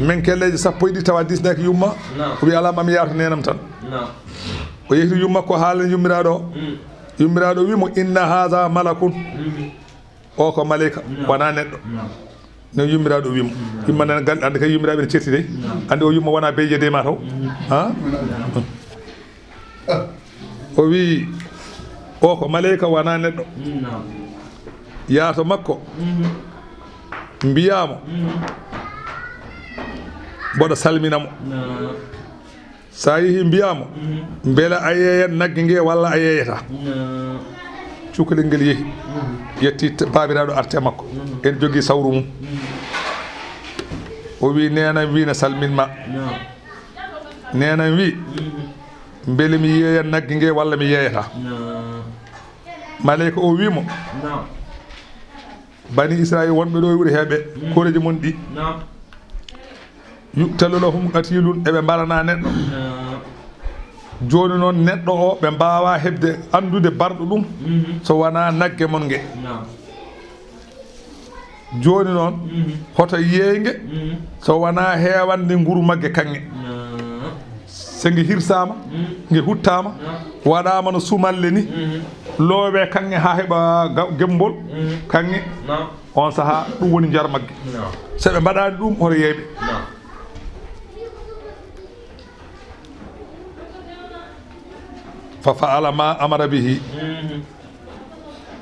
min kelleji sappo e ɗi tawa disnaki yumma o wi ala mami yaato nenam tan o yehi yumma ko haalani yummiraɗo wimo inna haha malakun o ko malika wona neɗɗo no yummiraɗo wimo yumma nan gal ande kay yummiraɓe ne certi de ande o yumma wona beyje de ma taw ha o wi o ko maleyka wona neɗɗo yaato makko mbiyamo mboɗo salminamo sa yeehi mbiyamo beele a yeeyat nagge nge walla a yeeyata cukalel ngel yeehi yetti babiraɗo arte makko en jogui sawru mum o wi nenam wi ne salminma nenam wi beele mi yeeyat nagge nge walla mi yeeyata maleyka o wimo bani israil wonɓe ɗo e wuuri heɓe koreji mon ɗi yuqtalulahum qatilun eɓe mbarana neɗɗo joni noon neɗɗo o ɓe mbawa hebde andude barɗo ɗum so wona nagge mon nge joni noon hoto yeeyge so wona hewande nguru magge kanŋe so nge hirsama nge huttama waɗama no sumalle ni loowe kanŋe ha heeɓa gembol kanŋe on saaha ɗum woni jar magge so ɓe mbaɗani ɗum hoto yeeɓe fa faala ma amara bihi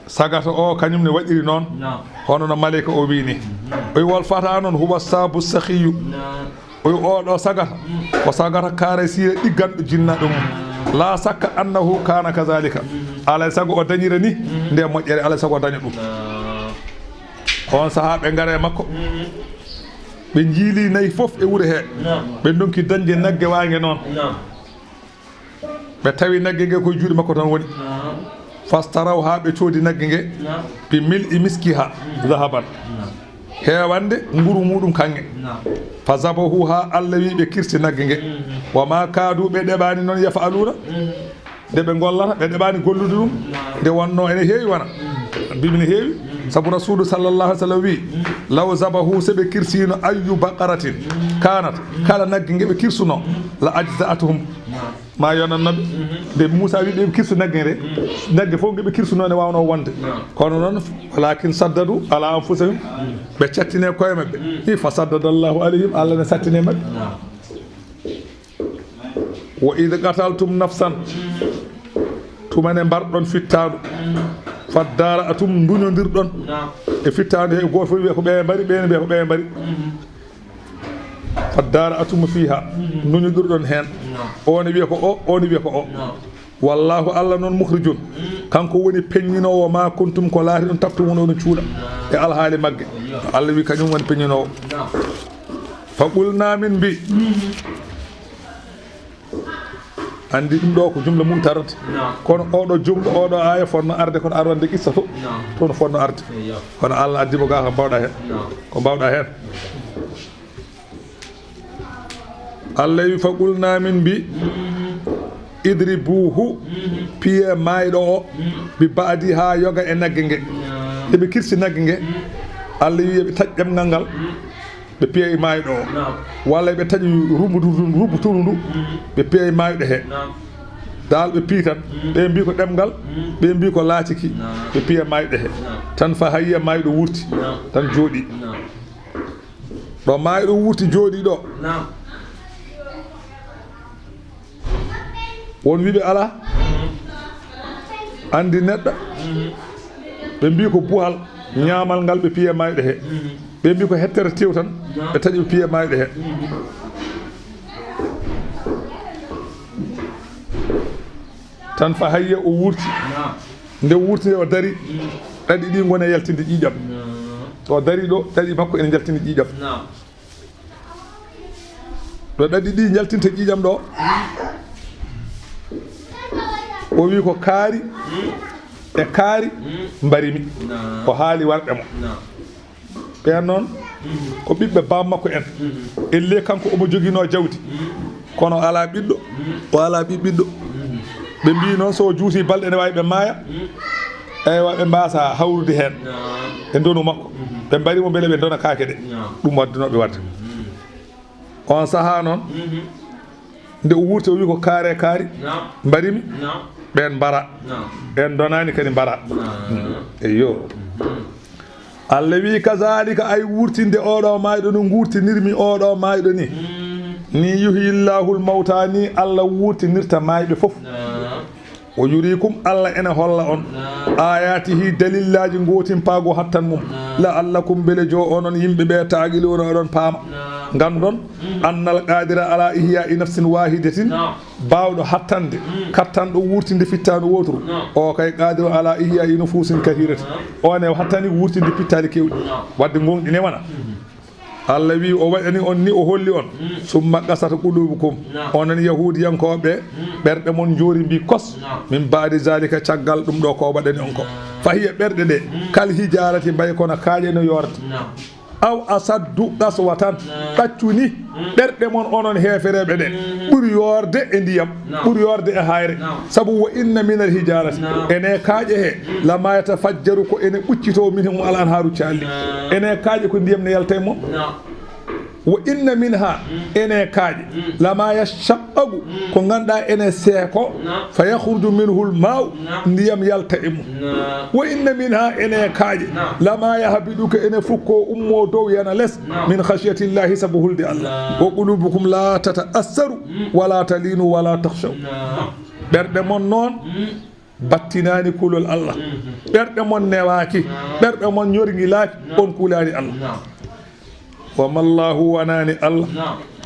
sagata o kañum ne waɗiri noon hono no maleyka o wini o wi wol fata noon huwa sabu sahiyu o wi oɗo sagata ko sagata kaare sire ɗigganɗo jinnaɗo mum la sakka annahu kana kazalika alay sago o dañira ni nde moƴƴere alay sago o daña ɗum on saaha ɓe gaare makko ɓe jiili nayyi foof e wuuro he ɓe donki dañde nagge wangue noon ɓe tawi nagge nge koye juuɗe makko tan woni fastaraw ha ɓe coodi nagge nge ɓe mil'i miskiha zahaban hewande nguru muɗum kanŋe fa zabahu ha Allah wi ɓe kirti nagge nge wama kaadu ɓe ɗeɓani noon yafaluna nde ɓe gollata ɓe ɗeɓani gollude ɗum nde wonno ene heewi wona bimine heewi saabu rasulu sallllahu alih w sallam wi law zabahu so ɓe kirsino ayu baqaratin kanat kala nagge nge ɓe kirsuno la ajza'atuhum ma yonannoɓe nde Moussa wi ɓe kirsu nagge nde nagge fof ngeɓe kirsuno ne wawno wonde kono noon walakin saddadu ala anfusihim ɓe cattine koye mabɓe i fa saddadallahu alayhim Allah ne sattine mabɓe wa id qataltum nafsan tumane mbarɗon fittaɗu faddara atum duñodirɗon e fittade he goto fof wiya ko ɓe mbari ɓene mbiya ko ɓe mbari faddara atum fiha duñodirɗon hen o ne wiya ko o o ne wiya ko o wallahu Allah noon mukhrijun kanko woni peññinowo ma kuntum ko laati ɗon tabtumono no cuuɗa e alhaali magge Allah wi kañum woni peññinowo fa qulna min mbi andi ɗum ɗo ko jumla mum tarata kono oɗo jumla oɗo aya fonno arde kono arwande qissa to toon fonno arde kono Allah addimo ga ko mbawɗa hen ko mbawɗa hen Allah wi fa qulna min mbi idribuhu piye mayɗo o bi baadi ha yoga e nagge nge eɓe kirsi nagge nge Allah wi ɓe taƴ ɗemgal ngal ɓe piye e mayɗo o walla ɓe taƴi rubutudu ndu ɓe piye e mayɗo he dal ɓe pii tan ɓe mbi ko ɗemgal ɓe mbi ko laaciki ɓe piye mayɗo he tan fa hayya mayɗo wurti tan jooɗi ɗo mayɗo wurti jooɗi ɗo won wiɓe ala andi neɗɗo ɓe mbi ko buhal ñaamal ngal ɓe piye mayɗo he ɓe mbi ko hettere tew tan ɓe taƴi ɓe piye mayɗo he tan fa hayya o wurti nde wurti o dari ɗaɗi ɗi gona yaltinde ƴiƴam o dari ɗo ɗaɗi makko ene jaltinde ƴiƴam ɗo ɗaɗi ɗi jaltinta ƴiƴam ɗo o wi ko kaari e kaari mbarimi o haali warɓe mo ɓen noon ko ɓiɓɓe bammakko en elle kanko omo joguino jawdi kono ala ɓiɗɗo o ala ɓiɓɓiɗɗo ɓe mbi noon so juuti balɗe ne wawi ɓe maaya eywa ɓe mbasa hawrude hen e ndonu makko ɓe mbarimo beele ɓe dona kaake ɗe ɗum waddinoɓe wadde on saaha noon nde o wurti o wi ko kaare kaari mbarimi ɓen mbara ɓen donani kadi mbara eyo Allah wi kazalika ay wurtinde oɗo mayɗo no gurtinirmi oɗo mayɗo ni yuhiyillahul mawta ni Allah wurtinirta mayɓe fof o yurikum Allah ene holla on ayatihi dalillaji gotin paago hattan mum la'allakum bele jo onon yimɓe ɓe taqiluna oɗon paama gandon annal qadira ala ihya nafsin wahidatin bawɗo hattande kattanɗo wurtinde fittanu wotru o kay qadiru ala ihya nufusin kahirati on e hattani wurtinde pittali kewɗi wadde gonɗine wana Allah wi o waɗani on ni o holli on summa qasata qulubukum onon yahudiyankoɓe ɓerɗe mon jori mbi kos min baadi zalika caggal ɗum ɗo ko waɗani on ko fahiya ɓerɗe ɗe kal hijarati mbay kono kaaƴe no yorta aw asaddu qaswatan ɗaccuni ɓerɗe mon onon hefereɓe ɗe ɓuuri yorde e ndiyam ɓuuri yorde e hayre saabu wo inna min al hijarati ene kaaƴe he lama yatafajjaru ko ene ɓuccito min hum alan haru calli ene kaaƴe ko ndiyam ne yalta e mum wo inna minha ene kaaƴe lama yashaqqagu ko ganduɗa ene seeko fa yahruju minhu l maw ndiyam yalta e mum wo inna minha ene kaaƴe lama yahbiɗu ko ene fukko ummo dow yana less min khashyatillahi sabu hulde Allah wa qulubukum la tataassaru wala talinu wala takhshaw ɓerɗe mon noon battinani kulol Allah ɓerɗe mon newaki ɓerɗe mon ñorguilaki on kulani Allah wama llahu wanani Allah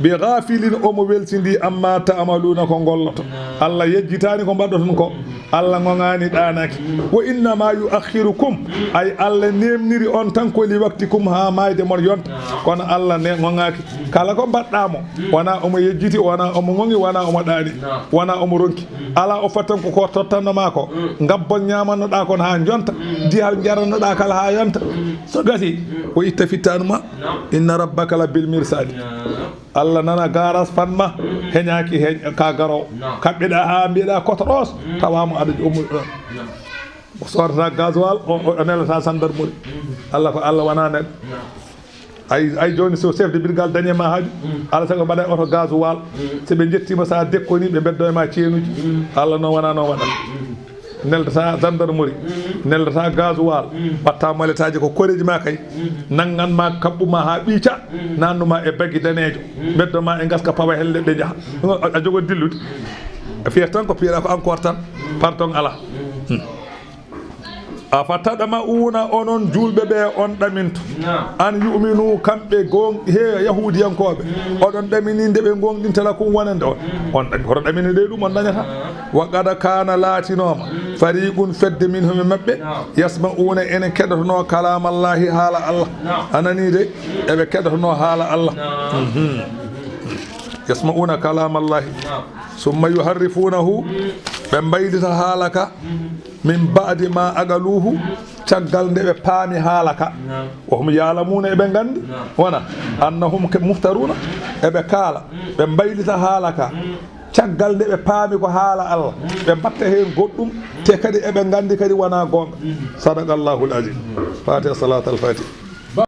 bi ghafilin omo weltindi amma ta'maluna ko golloto Allah yejjitani ko mbaɗɗoton ko Allah gongani ɗanaki wa innama yuakhirukum ay Allah nemniri on tan ko li waktikum ha mayde mon yonta kono Allah ne gongaki kala ko mbaɗɗamo wona omo yejjiti wona omo gongi wona omo ɗani wona omo ronki ala o fatan ko tottanoma ko gabbon ñamannoɗa kon ha jonta diyal jaranoɗa kala ha yonta so gasi o itta fittanuma inna rabbaka la bil mirsadi Allah nana garas fanma heñaki heñ ka garo kaɓɓeɗa ha mbiɗa kotoɗos tawamo aɗa o sordata gasoil o nelata gendarmerie Allah ko Allah wona neɗɗo ay joni so chef de brigade dañe ma haaju Allah sago mbaɗa oto gasoil soɓe jettima sa dekkoni ɓe beddo e ma ceenuji Allah noon wona noon waɗat neldata gendarmerie neldata gasoil ɓatta moletaji ko koreji ma kay nagganma kaɓɓuma ha ɓiica nannuma e bagui danejo beddoma e gaska pawa helle ɓe jaaha a jogo dillude a fiyat tan ko piiɗa ko encore tan pardon ala a fattaɗama una onon julɓe ɓe on ɗaminto an yuminu kamɓe he yahudiyankoɓe oɗon ɗamini nde ɓe gonɗintala kum wonande on ɗami hoto ɗamini ɗe ɗum on dañata wa qad kana laatinoma fariqun fedde min home mabɓe yasma'una ene keɗotono kalamallahi haala Allah anani de eɓe keɗotono haala Allah yasma'una kalamallahi summa yuharrifunahu ɓe mbaylita haalaka min ba'di ma agaluhu caggal nde ɓe paami haalaka wahum yalamuna eɓe gandi wona annahum muftaruna eɓe kaala ɓe mbaylita haalaka caggal nde ɓe paami ko haala Allah ɓe mbatta heen goɗɗum te kadi eɓe gandi kadi wona gonga sadaqallahu l azim fatiha salat al fatih